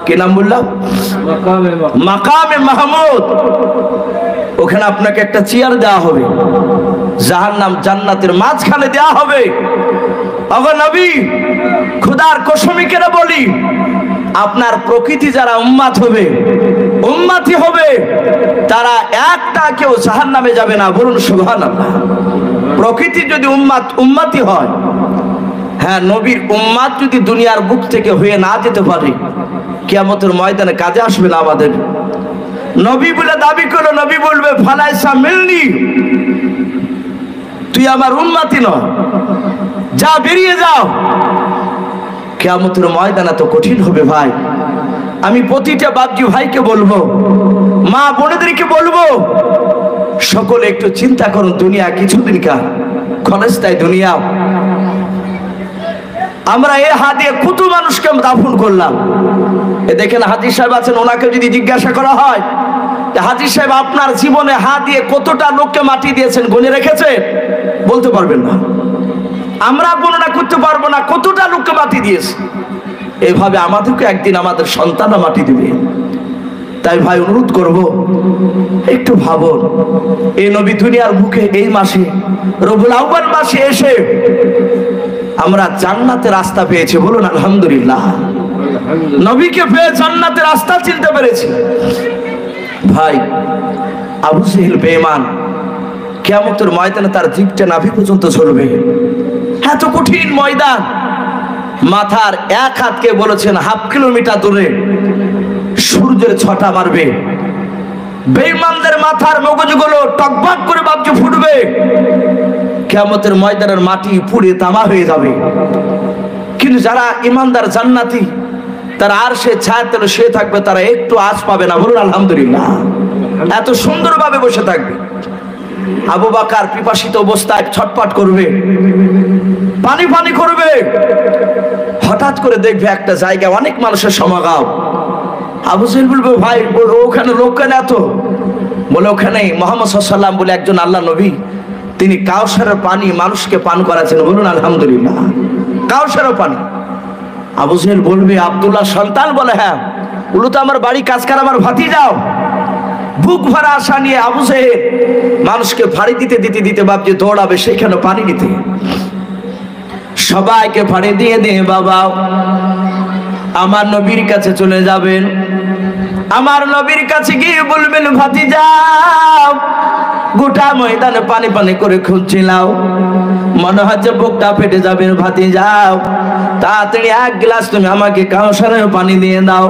কি নাম বললাম? মাকামে মাহমুদ। ওখানে আপনাকে একটা চেয়ার দেওয়া হবে, জাহান্নাম জান্নাতের মাঝখানে দেওয়া হবে। ওগো নবী খোদার কসমিকেরা বলি, আপনার প্রকৃতি যারা উম্মাত হবে, উম্মাতি হবে, তারা একটা কেউ জাহান্নামে যাবে না। বলুন সুবহানাল্লাহ। প্রকৃতি যদি উম্মাতি হয়, হ্যাঁ নবীর উম্মাত যদি দুনিয়ার বুক থেকে হয়ে না যেতে পারে, কিয়ামতের ময়দানে কাজে আসবে না আমাদের। নবী বলে দাবি করো, নবী বলবে ফালাইসা মিলনি, তুই আমার উম্মতি নয়, যা বেরিয়ে যাও। কিয়ামতের ময়দানে তো কঠিন হবে ভাই। আমি প্রতিটা বাপজি ভাইকে বলবো, মা বোনেদেরকে বলবো, সকলে একটু চিন্তা করুন, দুনিয়া কিছুদিন কার ক্ষণস্থায়ী দুনিয়া। আমরা এ হাত দিয়ে কত মানুষকে দাফন করলাম। এ দেখেন হাজির সাহেব আছেন, ওনাকে যদি জিজ্ঞাসা করা হয়, হাজির সাহেব আপনার জীবনে হাত দিয়ে কতটা লোককে মাটি দিয়েছেন, গুনে রেখেছেন? বলতে পারবেন না। আমরা গণনা করতে পারবো না কতটা লোককে মাটি দিয়েছে। এইভাবে আমাদেরকে একদিন আমাদের সন্তানরা মাটি দিবে। তাই ভাই অনুরোধ করব, একটু ভাবুন, এই নবী দুনিয়ার বুকে এই মাসে রবিউল আউয়াল মাসে এসে আমরা জান্নাতের রাস্তা পেয়েছি। বলুন আলহামদুলিল্লাহ। নবীকে পেয়ে জান্নাতের রাস্তা চিনতে পেরেছি। ভাই আবু জেহেল বেঈমান, কিয়ামতের ময়দানে তার জিভটা নাভি পর্যন্ত চলবে। এত কঠিন ময়দান, মাথার এক হাতকে বলেছেন হাফ কিলোমিটার দূরে সূর্যের ছটা মারবে। বেঈমানদের মাথার মগজগুলো টকবক করে বাপজি ফুটবে। কিয়ামতের ময়দানের মাটি পুড়ে তামা হয়ে যাবে। কিন্তু যারা ইমানদার জান্নাতি, তারা আর সে ছায়ার তলে শুয়ে থাকবে, তারা একটু আঁচ পাবে না। বলুন আলহামদুলিল্লাহ। এত সুন্দরভাবে বসে থাকবে। আবু বকর পিপাসিত অবস্থায় ছটফট করবে, পানি পানি করবে। হঠাৎ করে দেখবে একটা জায়গায় অনেক মানুষের সমাগম। আবু জেহেল বলবে, ভাই ওখানে লোক কেন এত? বলে ওখানে মুহাম্মদ সাল্লাল্লাহু আলাইহি ওয়াসাল্লাম বলে একজন আল্লাহ নবী, তিনি কাউসারের পানি মানুষকে পান করাচ্ছেন। বলুন আলহামদুলিল্লাহ। কাউসারের পানি। আবু জেহেল বলবে, আব্দুল্লাহ সন্তান? বলে হ্যাঁ। বলো তো আমার বাড়ি কাজ কর, আমার ভাতি যাও। বুক ভরা আশা নিয়ে আবু জেহেল মানুষকে ফাড়ি দিতে দিতে দিতে বাপজি দৌড়াবে সেখানে পানি নিতে। সবাইকে ফাড়ি দিয়ে দিয়ে বাবা আমার নবীর কাছে চলে যাবেন। আমার নবীর কাছে গিয়ে বলবেন, ভাতিজা গোটা ময়দানে পানি পানি করে খুঁজছিলাম, মনে হচ্ছে বুকটা ফেটে যাবে। ভাতিজা তাড়াতাড়ি এক গ্লাস তুমি আমাকে কাউসারের পানি দিয়ে দাও।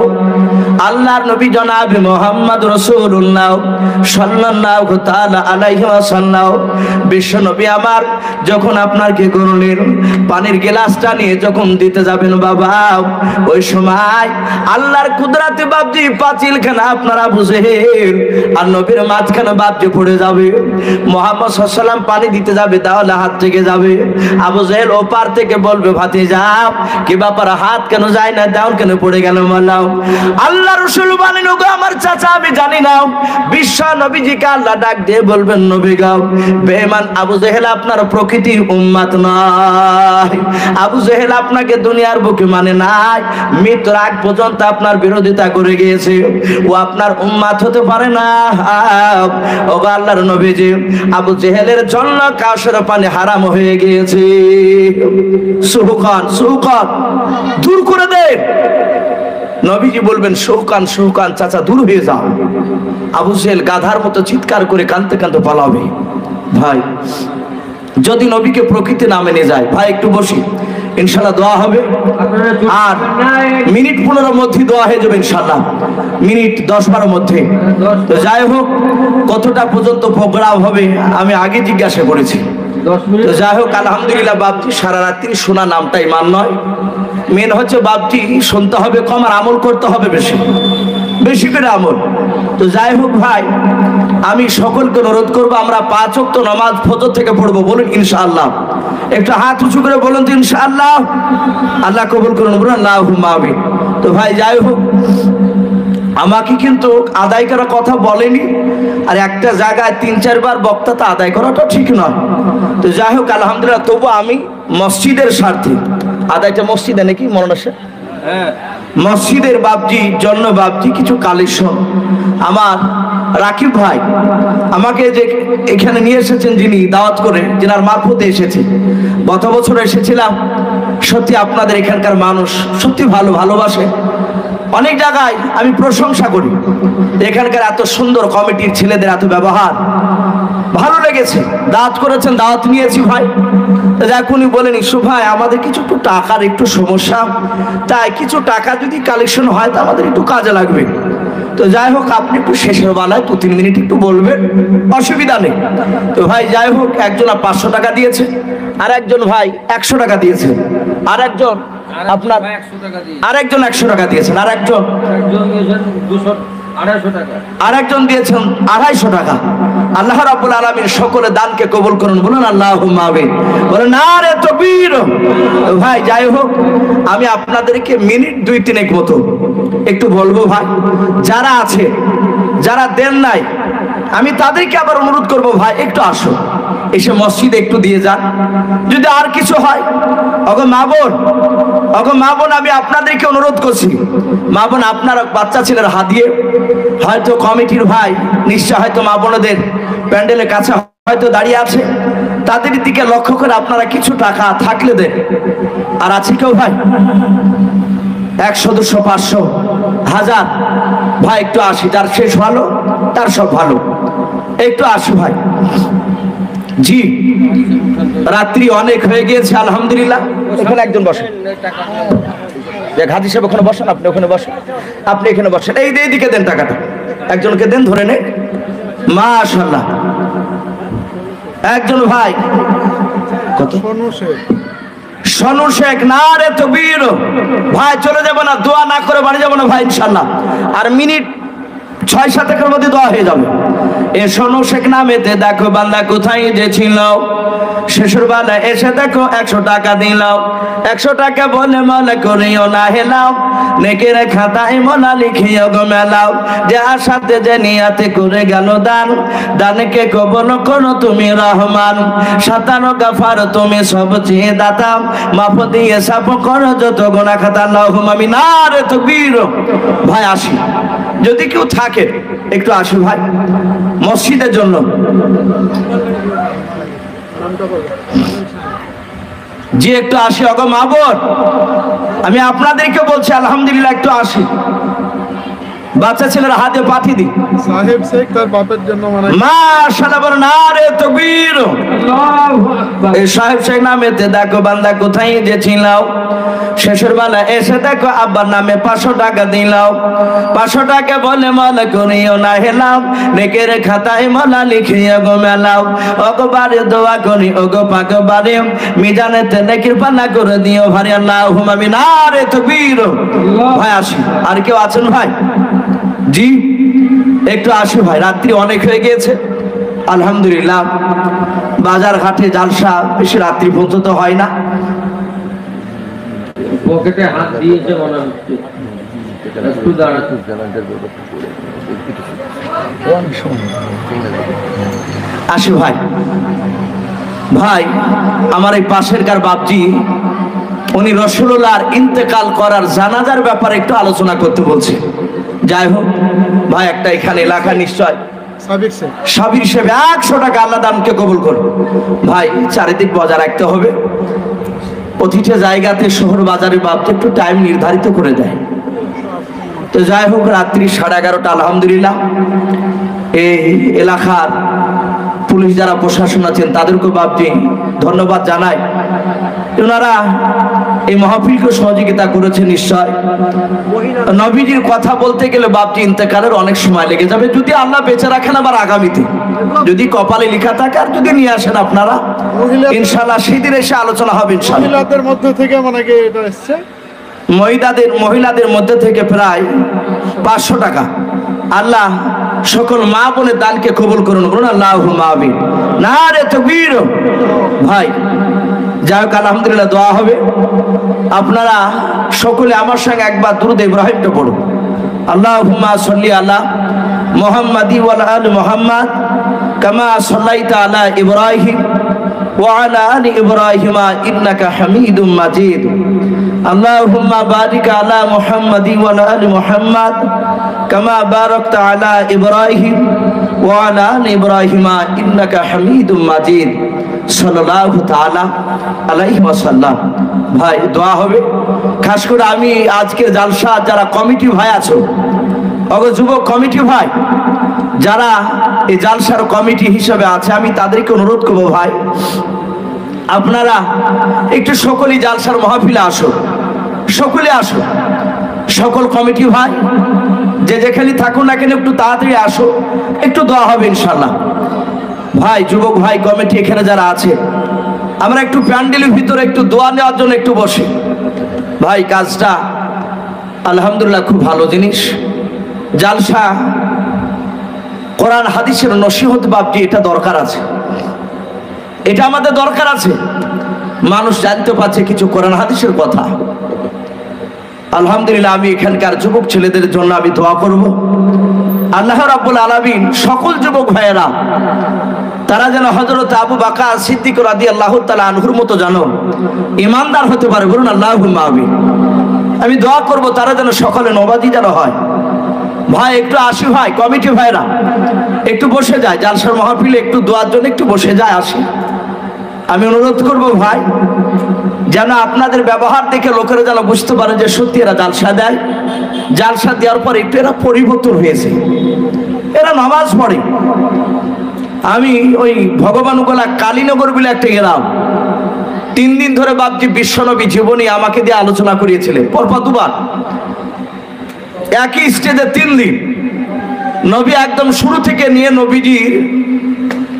আল্লাহর নবী জনাবে মুহাম্মদ রাসূলুল্লাহ সাল্লাল্লাহু তাআলা আলাইহি ওয়াসাল্লাম বিশ্ব নবী আমার যখন আপনার কি করলেন, পানির গ্লাসটা নিয়ে যখন দিতে যাবেন বাবা, ওই সময় আল্লাহর কুদরতে বাপজি পাঁচিলখানা আপনার আবু জেহেল আর নবীর মাঝখানে বাপজি পড়ে যাবে। মুহাম্মদ সাল্লাল্লাহু আলাইহি ওয়াসাল্লাম পানি দিতে যাবে, তাহলে হাত থেকে যাবে। আবু জেহেল ওপার থেকে বলবে, ভাতিজা কি ব্যাপার, হাত কেন যায় না, দাও কেন পড়ে গেল মালাও? আল্লাহ রাসূল বলেন, ওগো আমার চাচা আমি জানি না। বিশ্ব নবীজিকে আল্লাহ ডাক দিয়ে বলবেন, নবী গাও, বেঈমান আবু জেহেল আপনার প্রকৃতির উম্মত নয়। আবু জেহেল আপনাকে দুনিয়ার বুকে মানে নাই, মৃত্যুর আগ পর্যন্ত আপনার বিরোধিতা করে গিয়েছে, ও আপনার উম্মত হতে পারে না। ওগো আল্লাহর নবীজি, আবু জেহেলের জন্য কাউসার পানি হারাম হয়ে গিয়েছে। সুহকান সুহকান দূর করে দে। নবীজি বলবেন, সুহকান সুহকান চাচা দূর হয়ে যাও। আবু জেহেল গাধার মতো চিৎকার করে কাঁদতে কাঁদতে পালাবে। ভাই যদি নবীকে প্রকৃতি না মেনে যায়, ভাই একটু বসি, ইনশাল্লাহ দোয়া হবে। আর মিনিট 15 মধ্যে দোয়া হয়ে যাবে ইনশাল্লাহ, মিনিট 10-12 মধ্যে। তো যাই হোক, কতটা পর্যন্ত প্রোগ্রাম হবে আমি আগে জিজ্ঞাসা করেছি। তো যাই হোক, আলহামদুলিল্লাহ বাপজি সারা রাত্রি শোনা নামটাই মান নয়, মেন হচ্ছে বাপজি শুনতে হবে কম আর আমল করতে হবে বেশি, বেশি করে আমল। তো যাই হোক ভাই, আমি সকলকে অনুরোধ করবো, আমরা 5 ওয়াক্ত নামাজ ফজর থেকে পড়বো, বলুন ইনশাআল্লাহ। একটু হাত উঁচু করে বলুন তো ইনশাআল্লাহ। আল্লাহ কবুল করুন, বলুন আল্লাহুম্মা আমিন। তো ভাই যাই হোক, আমাকে কিন্তু আদায় করার কথা বলেনি, আর একটা জায়গায় 3-4 বার বক্তা তা আদায় করাটা ঠিক নয়। তো যাই হোক আলহামদুলিল্লাহ, তবু আমি মসজিদের স্বার্থে আদায়টা, মসজিদে নাকি মরণ আসে, মসজিদের বাবজি জন্য বাবজি কিছু কালেকশন আমার রাকিব ভাই আমাকে যে এখানে নিয়ে এসেছেন, যিনি দাওয়াত করে, যিনার মারফতে এসেছে। গত বছর এসেছিলাম, সত্যি আপনাদের এখানকার মানুষ সত্যি ভালোবাসে। অনেক জায়গায় আমি প্রশংসা করি, এখানকার এত সুন্দর কমিটির ছেলেদের এত ব্যবহার ভালো লেগেছে। দাওয়াত করেছেন, দাওয়াত নিয়েছি ভাই। এখনই বলেন, ইসু ভাই আমাদের কিছু একটু টাকার একটু সমস্যা, তাই কিছু টাকা যদি কালেকশন হয় তা আমাদের একটু কাজে লাগবে। তো যাই হোক, আপনি একটু শেষের বেলায় 2-3 মিনিট একটু বলবেন, অসুবিধা নেই। তো ভাই যাই হোক, একজন 500 টাকা দিয়েছে, আর একজন ভাই 100 টাকা দিয়েছে, আর একজন আপনার আরেকজন 100 টাকা দিয়েছেন, আর একজন 200-250 টাকা, আর একজন দিয়েছেন 250 টাকা। আল্লাহ রাব্বুল আলামিন সকলে দানকে কবুল করুন, বলুন আল্লাহুম্মা আমিন, বলুন নারে তাকবীর। ভাই যাই হোক, আমি আপনাদেরকে মিনিট 2-3 মতো একটু বলবো ভাই, যারা আছে যারা দেন নাই, আমি তাদেরকে আবার অনুরোধ করব, ভাই একটু আসো, এসে মসজিদে একটু দিয়ে যান। যদি আর কিছু হয়, ওগো মা বোন আমি আপনাদেরকে অনুরোধ করছি, মা বোন আপনার বাচ্চা ছেলের হাত দিয়ে, হয়তো কমিটির ভাই নিশ্চয় হয়তো মা বোনদের প্যান্ডেলের কাছে হয়তো দাঁড়িয়ে আছে, তাদের দিকে লক্ষ্য করে আপনারা কিছু টাকা থাকলে দেন। আর আছে কেউ ভাই 100, 200, 500, 1000 ভাই একটু আসি, যার শেষ ভালো তার সব ভালো, একটু আসি ভাই। জি রাত্রি অনেক হয়ে গিয়েছে আলহামদুলিল্লাহ। এখানে একজন বসেন, হাজি সাহেব ওখানে বসেন, আপনি ওখানে বসেন, আপনি এখানে বসেন, এই দিকে দেন টাকাটা, একজনকে দেন, ধরে নে। মাশাআল্লাহ, একজন ভাই কত, সোনু শেখ, নারে তাকবীর। ভাই চলে যাব না, দোয়া না করে বাড়ি যাব না ভাই ইনশাআল্লাহ। আর মিনিট 6-7 মধ্যে দোয়া হয়ে যাবে। এ সোনু শেখ নামেতে দেখো বান্দা কোথায় যে ছিল, শেষের বেলা এসে দেখো 100 টাকা দিলাম, 100 টাকা বলে মনে করিও না হেলাও, নেকের খাতায় মোনা লিখিও গো মেলাও, যে আশাতে যে নিয়াতে করে গেল দান, দানকে কবল করো তুমি রহমান, 57 গাফার তুমি সবচেয়ে দাতা, মাফ দিয়ে সাফ করো যত গুনাহ খাতা। আল্লাহুম্মা আমিন, নারে তাকবীর। ভাই আসি, যদি কেউ থাকে একটু আসি ভাই মসজিদের জন্য। জি একটু আসি, ওগো মা বোন আমি আপনাদেরকে বলছি আলহামদুলিল্লাহ, একটু আসি, বাচ্চা ছেলের হাতে পাঠিয়ে দিই। সাহেব শেখ তার বাপের জন্য মাশাআল্লাহ, বলেন নারে তাকবীর। এই সাহেব শেখ নামেতে দেখো বান্দা কোথায় যে ছিলাও, শেষের বেলা এসে দেখো আব্বার নামে 500 টাকা দিলাও, 500 টাকা বলে মনে করিও না হেলাও, নেকের খাতায় মোনা লিখিও গো মেলাও, ওগো বারে দোয়া করি ওগো পাক বারে, মিজানেতে নেকির পানা করে দিও ভারি। আল্লাহুম্মা আমিন, নারে তাকবীর। ভাই আসি, আর কেউ আছেন ভাই? জি একটু আসি ভাই, রাত্রি অনেক হয়ে গিয়েছে আলহামদুলিল্লাহ। বাজার ঘাটে জালসা বেশি রাত্রি পর্যন্ত হয় না। পকেটে হাত দিয়েছে মনে হচ্ছে। একটু দাঁড়াতে আসি ভাই, ভাই আমার এই পাশের কার বাপজি উনি রাসূলুল্লাহর ইন্তেকাল করার জানাজার ব্যাপারে একটু আলোচনা করতে বলছে। যাই হোক ভাই, একটা এখানে এলাকা নিশ্চয় সাবির হিসেবে 100 টাকা আল্লাহ দানকে কবুল করুন। ভাই চারিদিক বজায় রাখতে হবে, প্রতিটা জায়গাতে শহর বাজারে বাপজি একটু টাইম নির্ধারিত করে দেয়। তো যাই হোক রাত্রি 11:30 আলহামদুলিল্লাহ এই এলাকার পুলিশ যারা প্রশাসন আছেন তাদেরকে বাপজি ধন্যবাদ জানাই, ওনারা এই মাহফিলকে সহযোগিতা করেছে। নিশ্চয় নবীজির কথা বলতে গেলে বাপজি ইন্তেকালের অনেক সময় লেগে যাবে, যদি আল্লাহ বেঁচে রাখেন আবার আগামীতে, যদি কপালে লেখা থাকে আর যদি নিয়ে আসেন আপনারা ইনশাআল্লাহ সেদিন এসে আলোচনা হবে ইনশাআল্লাহ। মহিলাদের মধ্যে থেকে মানে কি এটা এসছে? মহিলাদের মধ্যে থেকে প্রায় 500 টাকা। আল্লাহ সকল মা বোনের দানকে কবুল করুন, বলুন আল্লাহুম্মা আমিন। নারে তাকবীর। ভাই যাই হোক আলহামদুলিল্লাহ দোয়া হবে, আপনারা সকলে আমার সঙ্গে একবার দুরূদ ইব্রাহিমটা পড়ুন। আল্লাহুম্মা সাল্লি আলা মুহাম্মাদি ওয়া আলা আলি মুহাম্মাদ কামা সাল্লাইতা আলা ইব্রাহিম ওয়া আলা আলি ইব্রাহিম ইন্নাকা হামিদুম মাজিদ। আল্লাহুম্মা বারিক আলা মুহাম্মাদি ওয়া আলা আলি মুহাম্মাদ কামা বারাকতা আলা ইব্রাহিম ওয়া আলা আলি ইব্রাহিম ইন্নাকা হামিদুম মাজিদ সাল্লাল্লাহু তাআলা আলাইহি ওয়াসাল্লাম। ভাই দোয়া হবে, খাস করে আমি আজকের জালসা যারা কমিটি ভাই আছো, যুবক কমিটি ভাই যারা এই জালসার কমিটি হিসেবে আছে, আমি তাদেরকে অনুরোধ করবো ভাই আপনারা একটু সকলেই জালসার মাহফিলে আসো, সকলে আসো, সকল কমিটি ভাই যে যেখানে থাকুন না কেন একটু তাড়াতাড়ি আসো, একটু দোয়া হবে ইনশাআল্লাহ। ভাই যুবক ভাই কমিটি এখানে যারা আছে, আমরা একটু প্যান্ডেলের ভিতরে একটু দোয়া নেওয়ার জন্য একটু বসি। ভাই কাজটা আলহামদুলিল্লাহ খুব ভালো জিনিস, জালসা কোরআন হাদিসের নসিহত বাপজি এটা দরকার আছে, এটা আমাদের দরকার আছে। মানুষ জানতে পারছে কিছু কোরআন হাদিসের কথা। আলহামদুলিল্লাহ আমি এখানকার যুবক ছেলেদের জন্য আমি দোয়া করব, আল্লাহ রাব্বুল আলামিন সকল যুবক ভাইয়েরা তারা যেন হযরত আবু বকর সিদ্দিক রাদিয়াল্লাহু তাআলা আনহুর মতো জানো ইমানদার হতে পারে, বলুন আল্লাহুম্মা আমিন। আমি দোয়া করব তারা যেন সকলে নমাজি যেন হয়। ভাই একটু আসি ভাই, কমিটি ভাইরা একটু বসে যায়, জালসার মাহফিলে একটু দোয়ার জন্য একটু বসে যায়, আসি। আমি অনুরোধ করব ভাই যেন আপনাদের ব্যবহার দেখে লোকেরা যেন বুঝতে পারে যে সত্যি এরা জালসা দেয়, জালসা দেওয়ার পর একটু এরা পরিবর্তন হয়েছে, এরা নামাজ পড়ে। আমি ওই ভগবানগোলা কালীনগর বলে একটা গেলাম, 3 দিন ধরে বাপজি বিশ্বনবী জীবনী আমাকে দিয়ে আলোচনা করিয়েছিলেন, পরপর 2 বার একই স্টেজে 3 দিন নবী একদম শুরু থেকে নিয়ে নবীজির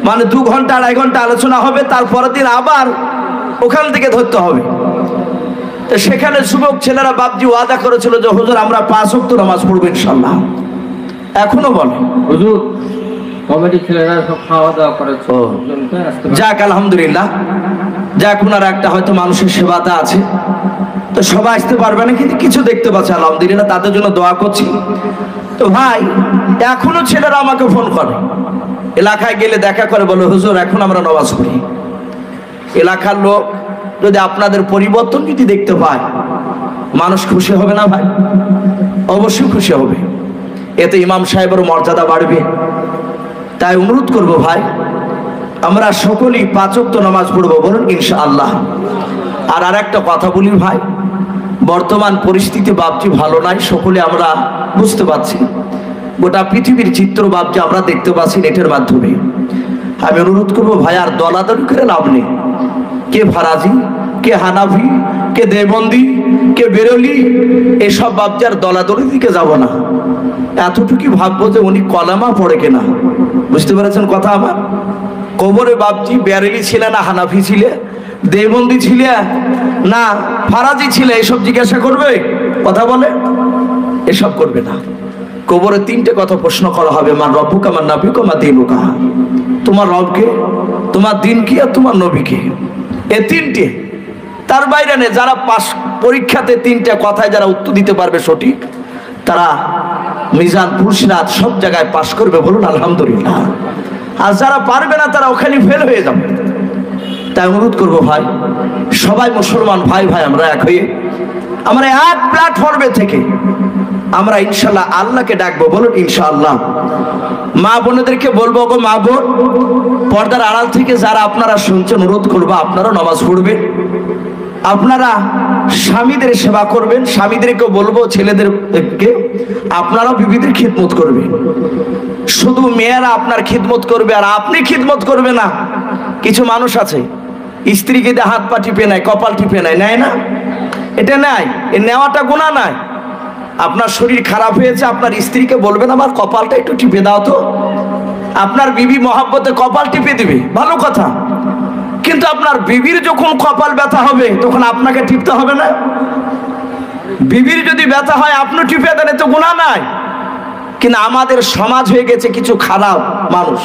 মানে 2 ঘন্টা 2.5 ঘন্টা আলোচনা হবে, তারপরের দিন আবার ওখান থেকে ধরতে হবে। তো সেখানে যুবক ছেলেরা বাপজি ওয়াদা করেছিল যে হুজুর আমরা 5 ওয়াক্ত নামাজ পড়বো ইনশাআল্লাহ। এখনো বলে হুজুর কমিটি ছেলেরা সব খাওয়া দাওয়া করেছে, যাক আলহামদুলিল্লাহ, যাক ওনার একটা হয়তো মানুষের সেবাটা আছে, তো সবাই আসতে পারবে না কিন্তু কিছু দেখতে পাচ্ছে আলহামদুলিল্লাহ, তাদের জন্য দোয়া করছি। তো ভাই এখনো ছেলেরা আমাকে ফোন করে, এলাকায় গেলে দেখা করে, বলে হুজুর এখন আমরা নামাজ পড়ি। এলাকার লোক যদি আপনাদের পরিবর্তন যদি দেখতে পায়, মানুষ খুশি হবে না ভাই? অবশ্যই খুশি হবে, এতে ইমাম সাহেবের মর্যাদা বাড়বে। তাই অনুরোধ করব ভাই আমরা সকলেই 5 ওয়াক্ত নামাজ পড়বো, বলুন ইনশাআল্লাহ। আর একটা কথা বলি ভাই, বর্তমান পরিস্থিতি বাপজি ভালো নাই, সকলে আমরা বুঝতে পারছি, গোটা পৃথিবীর চিত্র বাপজি আমরা দেখতে পাচ্ছি নেটের মাধ্যমে। আমি অনুরোধ করবো ভাই আর দলাদলি করে লাভ নেই, কে ফারাজি, কে হানাফি, কে দেবন্দি, কে বেরলি, এসব বাপজি আর দলাদলির দিকে যাব না। এতটুকু ভাববো যে উনি কলামা পড়ে কিনা, বুঝতে পেরেছেন কথা আমার? কবরে বাপজি বেরেলি ছিলে না হানাফি ছিলে, দেবন্দি ছিলে না ফারাজি ছিলে, এসব জিজ্ঞাসা করবে? কথা বলে এসব করবে না। কবরে 3টে কথা প্রশ্ন করা হবে, মান রব্বুকা মান নাবিয়ুকা মা দীনুকা, তোমার রবকে, তোমার দিন কি আর তোমার নবীকে, এই 3টে। তার বাইরে নেই, যারা পাস পরীক্ষাতে 3টা কথায় যারা উত্তর দিতে পারবে সঠিক, তারা মিজান পুরস্কার সব জায়গায় পাস করবে, বলুন আলহামদুলিল্লাহ। আর যারা পারবে না তারা ওখানে ফেল হয়ে যাবে। তাই অনুরোধ করবো ভাই, সবাই মুসলমান ভাই ভাই আমরা এক হয়ে আমরা এক প্ল্যাটফর্মে থেকে আমরা ইনশাল্লাহ আল্লাহকে ডাকবো, বলুন ইনশাআল্লাহ। মা বোনদেরকে বলবো, গো মা বোন, পর্দার আড়াল থেকে যারা আপনারা শুনছেন, অনুরোধ করবো আপনারা নামাজ পড়বেন, আপনারা স্বামীদের সেবা করবেন। স্বামীদেরকে বলবো, ছেলেদেরকে আপনারাও বিবিদের খিদমত করবেন। শুধু মেয়েরা আপনার খিদমত করবে আর আপনি খিদমত করবে না। কিছু মানুষ আছে স্ত্রীকে দিয়ে হাত পা টিপে নেয়, কপাল টিপে নেয়, নেয় না? এটা নাই, এ নেওয়াটা গুনাহ নাই। আপনার শরীর খারাপ হয়েছে, আপনার স্ত্রীকে বলবেন আমার কপালটা একটু টিপে দাও তো। আপনার বিবি মহাব্বতে কপাল টিপে দিবে, ভালো কথা। কিন্তু আপনার বিবির যখন কপাল ব্যথা হবে তখন আপনাকে টিপতে হবে না? বিবির যদি ব্যথা হয় আপনি টিপে দেন, এতে গুনাহ নাই। কিন্তু আমাদের সমাজ হয়ে গেছে কিছু খারাপ মানুষ।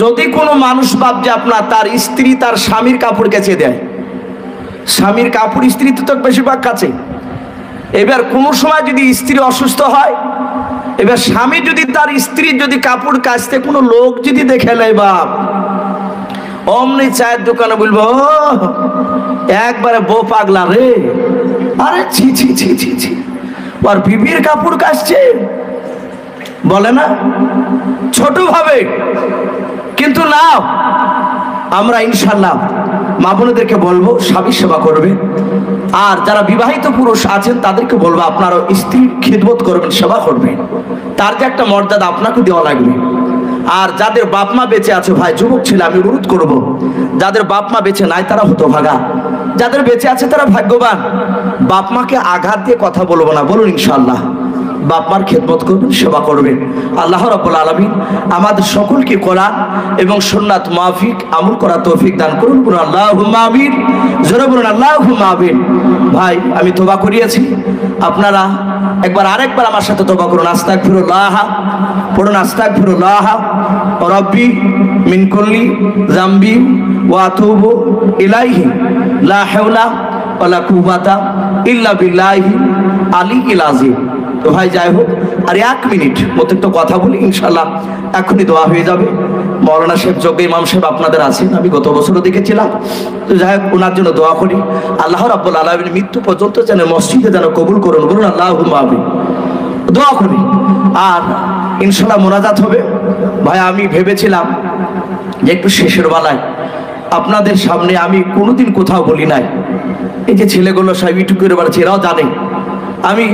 যদি কোনো মানুষ ভাবছে আপনার তার স্ত্রী তার স্বামীর কাপড় কেচে দেয়, স্বামীর কাপড় স্ত্রী তো বেশিরভাগ কাছে। এবার কোনো সময় যদি স্ত্রী অসুস্থ হয়, এবার স্বামী যদি তার স্ত্রীর যদি কাপড় কাচতে কোনো লোক যদি দেখে নেয়, বাপ অমনি চায়ের দোকানে বলবো, একবারে বউ পাগলা রে, আরে ছি ছি ছি ছি ছি, আর বিবির কাপড় কাচছে, বলে না ছোট ভাবে। কিন্তু না, আমরা ইনশাল্লাহ মা বোনদেরকে বলবো স্বামী সেবা করবে। আর যারা বিবাহিত পুরুষ আছেন তাদেরকে বলবো আপনারা স্ত্রীর খিদমত করবেন, সেবা করবেন। তার যে একটা মর্যাদা আপনাকে দেওয়া লাগবে। আর যাদের বাপ মা বেঁচে আছে, ভাই যুবক ছেলে, আমি অনুরোধ করব, যাদের বাপ মা বেঁচে নাই তারা হতভাগা, যাদের বেঁচে আছে তারা ভাগ্যবান। বাপ মাকে আঘাত দিয়ে কথা বলবো না, বলুন ইনশাআল্লাহ। বাপ মার খেদমত করবেন, সেবা করবেন। আল্লাহ রাব্বুল আলামিন আমাদের সকলকে কোরআন এবং সুন্নাত মাফিক আমল করা তৌফিক দান করুন, বলুন আল্লাহুম্মা আমিন, জোরে বলুন আল্লাহুম্মা আমিন। ভাই আমি তওবা করিয়েছি, আপনারা একবার আরেকবার আমার সাথে তওবা করুন। আস্তাগফিরুল্লাহ, পড়ুন আস্তাগফিরুল্লাহ রাব্বি মিন কুল্লি যামবি ওয়া আতুবু ইলাইহি লা হাওলা ওয়ালা কুওয়াতা ইল্লা বিল্লাহি আলিয়্যিল আযীম। তো ভাই যাই হোক, আর 1 মিনিট মতো একটু কথা বলি, ইনশাল্লাহ এখনই দোয়া হয়ে যাবে। মৌলানা সাহেব, যোগ্য ইমাম সাহেব আপনাদের আছেন, আমি গত বছরও দেখেছিলাম। তো যাই হোক, ওনার জন্য দোয়া করি। আল্লাহ রাব্বুল আলামিন মৃত্যু পর্যন্ত যেন মসজিদে যেন কবুল করুন, বলুন আল্লাহুম্মা আমিন। দোয়া করি। আর ইনশাল্লাহ মোনাজাত হবে। ভাই আমি ভেবেছিলাম যে একটু শেষের বেলায় আপনাদের সামনে, আমি কোনোদিন কোথাও বলি নাই, এই যে ছেলেগুলো সব ইটু করে বেড়াচ্ছে, এরাও জানে আমি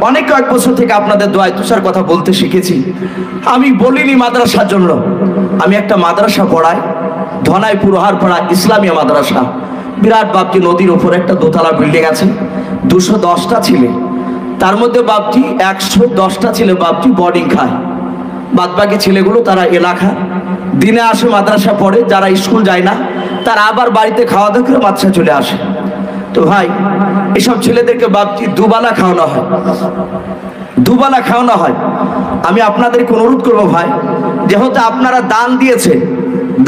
অনেক কয়েক বছর থেকে আপনাদের দোয়ায় তুষার কথা বলতে শিখেছি। আমি বলিনি মাদ্রাসার জন্য, আমি একটা মাদ্রাসা পড়াই, ধনাইপুর হারপাড়া ইসলামিয়া মাদ্রাসা। বিরাট বাপজি নদীর ওপর একটা দোতলা বিল্ডিং আছে, 210টা ছেলে, তার মধ্যে বাপজি 110টা ছেলে বাপজি বোর্ডিং খায়। বাদবাকি ছেলেগুলো তারা এলাকা দিনে আসে, মাদ্রাসা পড়ে, যারা স্কুল যায় না তারা আবার বাড়িতে খাওয়া দাওয়া করে মাদ্রাসা চলে আসে। তো ভাই এসব ছেলেদেরকে বাপজি দুবেলা খাওয়ানো হয়, দুবেলা খাওয়ানো হয়। আমি আপনাদেরকে অনুরোধ করবো ভাই, যেহেতু আপনারা দান দিয়েছেন,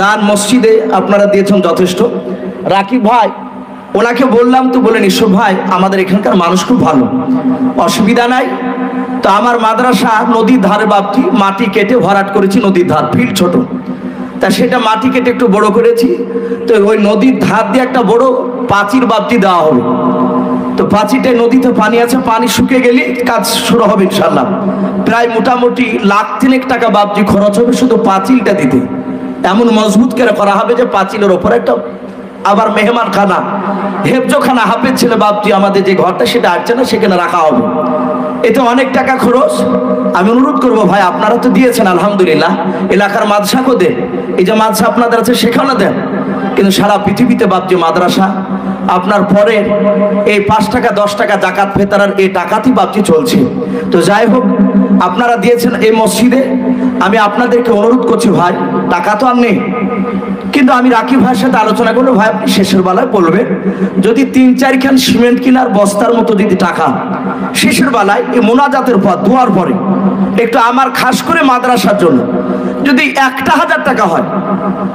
দান মসজিদে আপনারা দিয়েছেন যথেষ্ট। রাকিব ভাই ওনাকে বললাম, তো বলেন ইসব ভাই আমাদের এখানকার মানুষ খুব ভালো, অসুবিধা নাই। তো আমার মাদ্রাসা নদীর ধারে বাপজি মাটি কেটে ভরাট করেছি, নদীর ধার ফিল্ড ছোট, তা সেটা মাটি কেটে একটু বড় করেছি। তো ওই নদীর ধার দিয়ে একটা বড় পাঁচিল বাপজি দেওয়া হবে। তো পাঁচিলটায় নদীতে পানি আছে, পানি শুকিয়ে গেলে কাজ শুরু হবে ইনশাল্লাহ। প্রায় মোটামুটি 1,03,000 টাকা বাপজি খরচ হবে শুধু পাঁচিলটা দিতে। এমন মজবুত করে করা হবে যে পাঁচিলের ওপর একটা আবার মেহমান খানা, হেফজোখানা, হাফেজ ছেলে বাপজি আমাদের যে ঘরটা সেটা আসছে না, সেখানে রাখা হবে। এতে অনেক টাকা খরচ। আমি অনুরোধ করবো ভাই, আপনারা তো দিয়েছেন আলহামদুলিল্লাহ, এলাকার মাদ্রাসাকেও দেন, এই যে মাদ্রাসা আপনাদের আছে সেখানে দেন। কিন্তু সারা পৃথিবীতে বাপজি মাদ্রাসা আপনার পরে এই 5 টাকা 10 টাকা জাকাত ফেতরার এই টাকাতেই বাপজি চলছে। তো যাই হোক, আপনারা দিয়েছেন এই মসজিদে, আমি আপনাদেরকে অনুরোধ করছি ভাই, টাকা তো আর নেই, কিন্তু আমি রাকিব ভাইয়ের সাথে আলোচনা করবো, ভাই আপনি শেষের বেলায় বলবেন যদি 3-4 খান সিমেন্ট কেনার বস্তার মতো যদি টাকা শেষের বেলায় এই মোনাজাতের পর দোয়ার পরে একটু আমার খাস করে মাদ্রাসার জন্য যদি 1,000 টাকা হয়,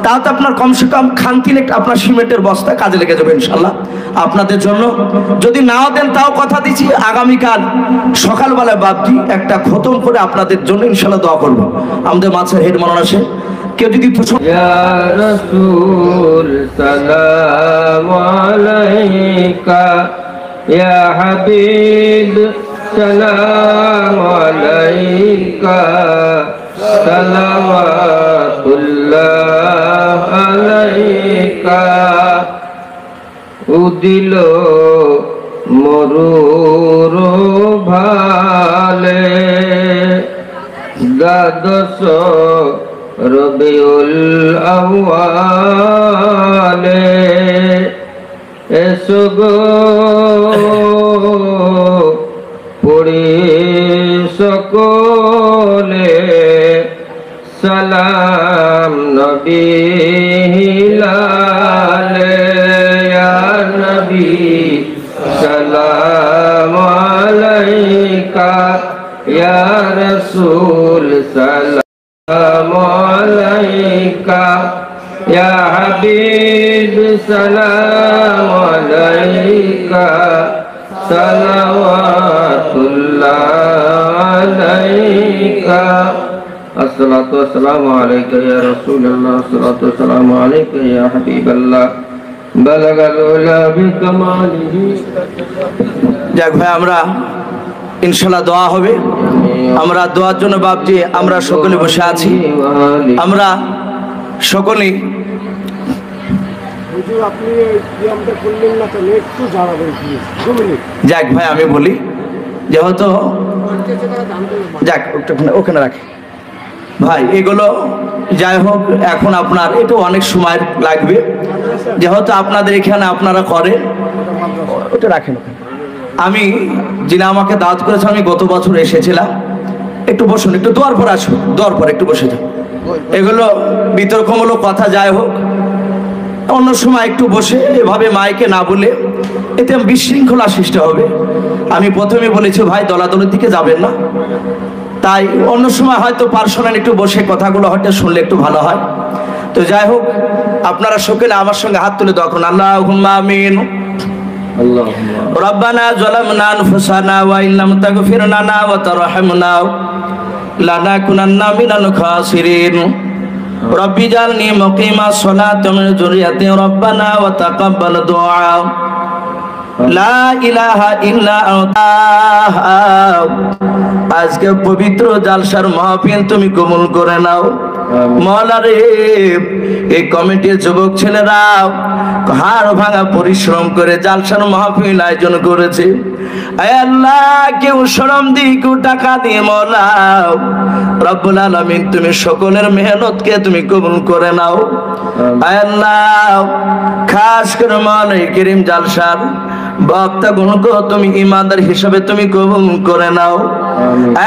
তাহলে আপনার কমসে কম খান 3 আপনার সিমেন্টের বস্তা কাজে লেগে যাবে ইনশাল্লাহ। আপনাদের জন্য যদি নাও দেন তাও কথা দিচ্ছি আগামীকাল সকালবেলা বাপজি একটা খতম করে আপনাদের জন্য ইনশাআল্লাহ দোয়া করব। আমাদের মাছের হেড মনে আছে কেউ যদি ইয়া রাসূল সালামু আলাইকা ইয়া হাবিব সালামু আলাইকা সালাওয়াতুল্লাহ আলাইকা উদিল মরুর ভালে দ্বাদশ রবিউল আউয়ালে এসো গো পড়ি সকলে সালাম নবী হিলালে ইয়া নবী সালাম আলাইকা ইয়া রাসূল সালাম আলাইকা ইয়া হাবিব সালাম আলাইকা সালাওয়াতুল্লাহ আলাইকা আসসালাতু ওয়াসসালামু আলাইকা ইয়া রাসূলুল্লাহ আসসালাতু ওয়াসসালামু আলাইকা ইয়া হাবিবাল্লাহ বালাগাল উলা বিকামালিহি। যাক ভাই আমরা ইনশাআল্লাহ দোয়া হবে, আমরা দোয়ার জন্য বাপজি আমরা সকলে বসে আছি, আমরা সকলেই আপনি ব্যায়ামটা করলেন না কেন একটু জানাবেন প্লিজ 2 মিনিট। যাক ভাই আমি বলি যেহেতু যাক ওখানে রাখি ভাই এগুলো যাই হোক এখন আপনার এটা অনেক সময় লাগবে যেহেতু আপনাদের এখানে আপনারা করেন ওটা রাখেন ওখানে। আমি যিনি আমাকে দাওয়াত করেছেন আমি গত বছর এসেছিলাম, একটু বসুন একটু দোয়ার পর আসুন, দোয়ার পর একটু বসে যান। এগুলো বিতর্কমূলক কথা যাই হোক অন্য সময় একটু বসে এভাবে মাইকে না বলে এতে বিশৃঙ্খলা সৃষ্টি হবে। আমি প্রথমে বলেছি ভাই দলাদলের দিকে যাবেন না, তাই অন্য সময় হয়তো পার্সোনাল একটু বসে কথাগুলো হয়তো শুনলে একটু ভালো হয়। তো যাই হোক আপনারা সকলে আমার সঙ্গে হাত তুলে দোয়া করুন আল্লাহুম্মা আমিন। রব্বানা যালামনা আনফুসানা ওয়া ইল্লাম তাগফির লানা ওয়া তারহামনা লানাকুনান্না মিনাল খাসিরিন। রব্বি জালনি মুকিমাস সালাতি ওয়া মিন যুররিয়াতি রব্বানা ওয়া তাকাব্বাল দুআ লা ইলাহা ইল্লা আনতা। আজকে পবিত্র জালসার মাহফিল তুমি কবুল করে নাও মওলা রে। এই কমিটির যুবক ছেলেরা হাড় ভাঙা পরিশ্রম করে জালসার মাহফিল আয়োজন করেছে। আয় আল্লাহ কেউ শ্রম দিয়ে কেউ টাকা দিয়ে মওলা রব্বুল আলামিন তুমি সকলের মেহনতকে তুমি কবুল করে নাও। আয় আল্লাহ খাস করে মওলা করিম জালসার বক্তা গুণকে তুমি ইমানদার হিসাবে তুমি কবুল করে নাও।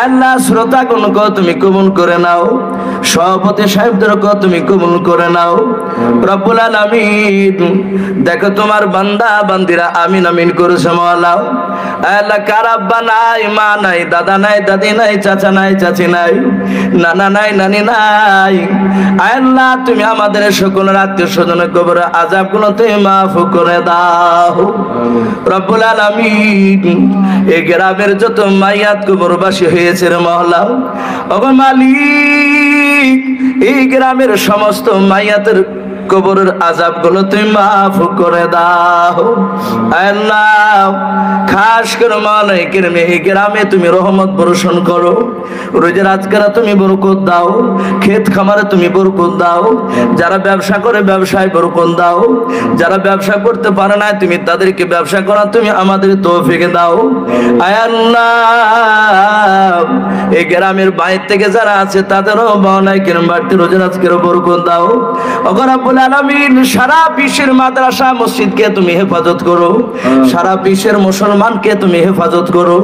আল্লাহ শ্রোতা গুণকে তুমি কবুল করে নাও, সভাপতি সাহেবদেরকে তুমি কবুল করে নাও রব্বুল আলামিন। দেখো তোমার বান্দা বান্দিরা আমিন আমিন করেছে মওলা। আল্লাহ কার আব্বা নাই, মা নাই, দাদা নাই, দাদি নাই, চাচা নাই, চাচি নাই, নানা নাই, নানি নাই। আল্লাহ তুমি আমাদের সকলের আত্মীয় স্বজনের কবর আযাব গুলো তুমি মাফ করে দাও রব্বুল আলামিন। এই গ্রামের যত মাইয়াত কবরবাসী হয়েছে রে মওলা, ওগো মালিক এই গ্রামের সমস্ত মাইয়াতের কবরের আযাব গুলো তুমি মাফ করে দাও আল্লাহ। খাস করে মালিকের এই গ্রামে তুমি রহমত বর্ষণ করো, রোজে রাজকারা তুমি বরকত দাও, ক্ষেত খামারে তুমি বরকত দাও, যারা ব্যবসা করে ব্যবসায় বরকত দাও, যারা ব্যবসা করতে পারে না তুমি তাদেরকে ব্যবসা করা তুমি আমাদের তৌফিক দাও আয় আল্লাহ। এই গ্রামের বাইরে থেকে যারা আছে তাদেরও বানাইকের বাড়িতে রোজে রাজকারা বরকত দাও ওগো রব্বুল আলামিন। সারা বিশ্বের মাদ্রাসা মসজিদকে তুমি হেফাজত করো, সারা বিশ্বের মুসলমানকে তুমি হেফাজত করো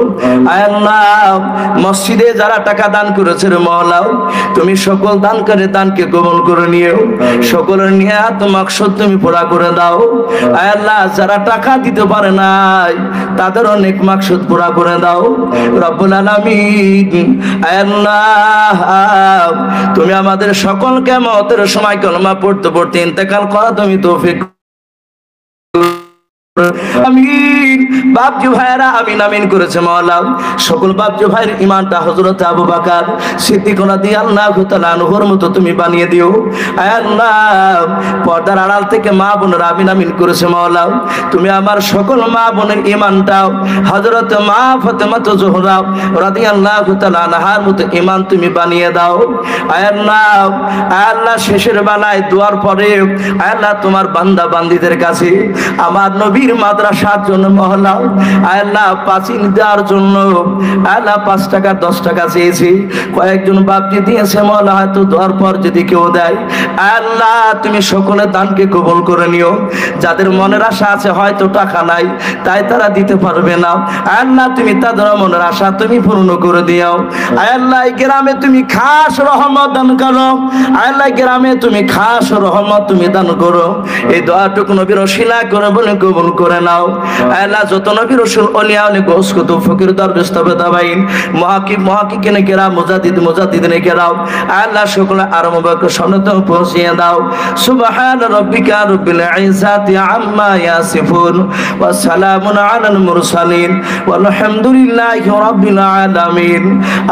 আয় আল্লাহ। মসজিদে যারা টাকা দান করেছে রে মওলা তুমি সকল দান করে দানকে কবুল করে নিও, সকলের নিয়াত মাকসুদ তুমি পুরা করে দাও আয় আল্লাহ। যারা টাকা দিতে পারে নাই তাদের অনেক মাকসুদ পুরা করে দাও রব্বুল আলামিন আয় আল্লাহ। তুমি আমাদের সকলকে মওতের সময় কলমা পড়তে পড়তে ইন্তেকাল করা তুমি তৌফিক আমিন। বাপজি ভাইরা আমিন আমিন করেছে মাওলা। সকল বাপজি ভাইয়ের ইমানটা হযরত আবু বকর সিদ্দিক রাদিয়াল্লাহু তাআলা আনহুর মতো তুমি বানিয়ে দিও আয় আল্লাহ। পর্দার আড়াল থেকে মা বোনেরা আমিন আমিন করেছে মাওলা। তুমি আমার সকল মা বোনের ইমানটা হযরত মা ফাতেমা জোহরা রাদিয়াল্লাহু তাআলা আনহার মতো ইমান তুমি বানিয়ে দাও আয় আল্লাহ। আয় আল্লাহ, শেষের বেলায় দোয়ার পরে আয় আল্লাহ তোমার বান্দা বান্দীদের কাছে আমার নবীর মাদ্রাসার জন্য মহল্লা আয় আল্লাহ পাঁচিল দেওয়ার জন্য আয় আল্লাহ 5 টাকা 10 টাকা চেয়েছি, কয়েকজন বাপজি দিয়েছে মহল্লা, হয়তো দোয়ার পর যদি কেউ দেয় আয় আল্লাহ তুমি সকলের দানকে কবুল করে নিও। যাদের মনের আশা আছে হয়তো টাকা নাই তাই তারা দিতে পারবে না, আয় আল্লাহ তুমি তাদের মনের আশা তুমি পূর্ণ করে দিও। আয় আল্লাহ এই গ্রামে তুমি খাস রহমত দান করো, আয় আল্লাহ গ্রামে তুমি খাস রহমত তুমি দান করো। এই দোয়াটুকু নবীর ওসিলা করে বলে কবুল করে নাও আয় আল্লাহ। যত নবী রাসূল ওলিয়া ওলি গোস কুতুব ফকির দরবেশ তাবেঈন মুহাক্কিকিনে কেরাম মুজাদ্দিদিনে কেরাম আয় আল্লাহ সকলে আর মুবারক সনদ পৌঁছিয়ে দাও। সুবহান রাব্বিকা রাব্বিল ইজ্জাতি আম্মা ইয়াসিফুন ওয়া সালামুন আলাল মুরসালিন ওয়ালহামদুলিল্লাহি রাব্বিল আলামিন।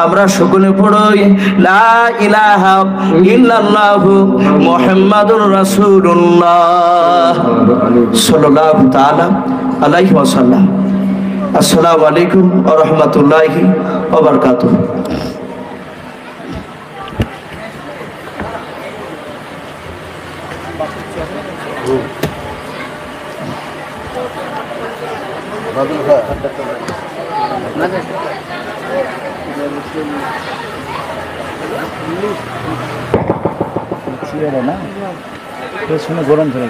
আমরা সকলে পড়ই লা ইলাহা ইল্লাল্লাহু মুহাম্মাদুর রাসূলুল্লাহ সাল্লাল্লাহু তাআলা আলাইহি ওয়াসাল্লাম। আসসালামু আলাইকুম ওয়া রাহমাতুল্লাহি ওয়া বারাকাতুহু। না পেছনে গরম ধরে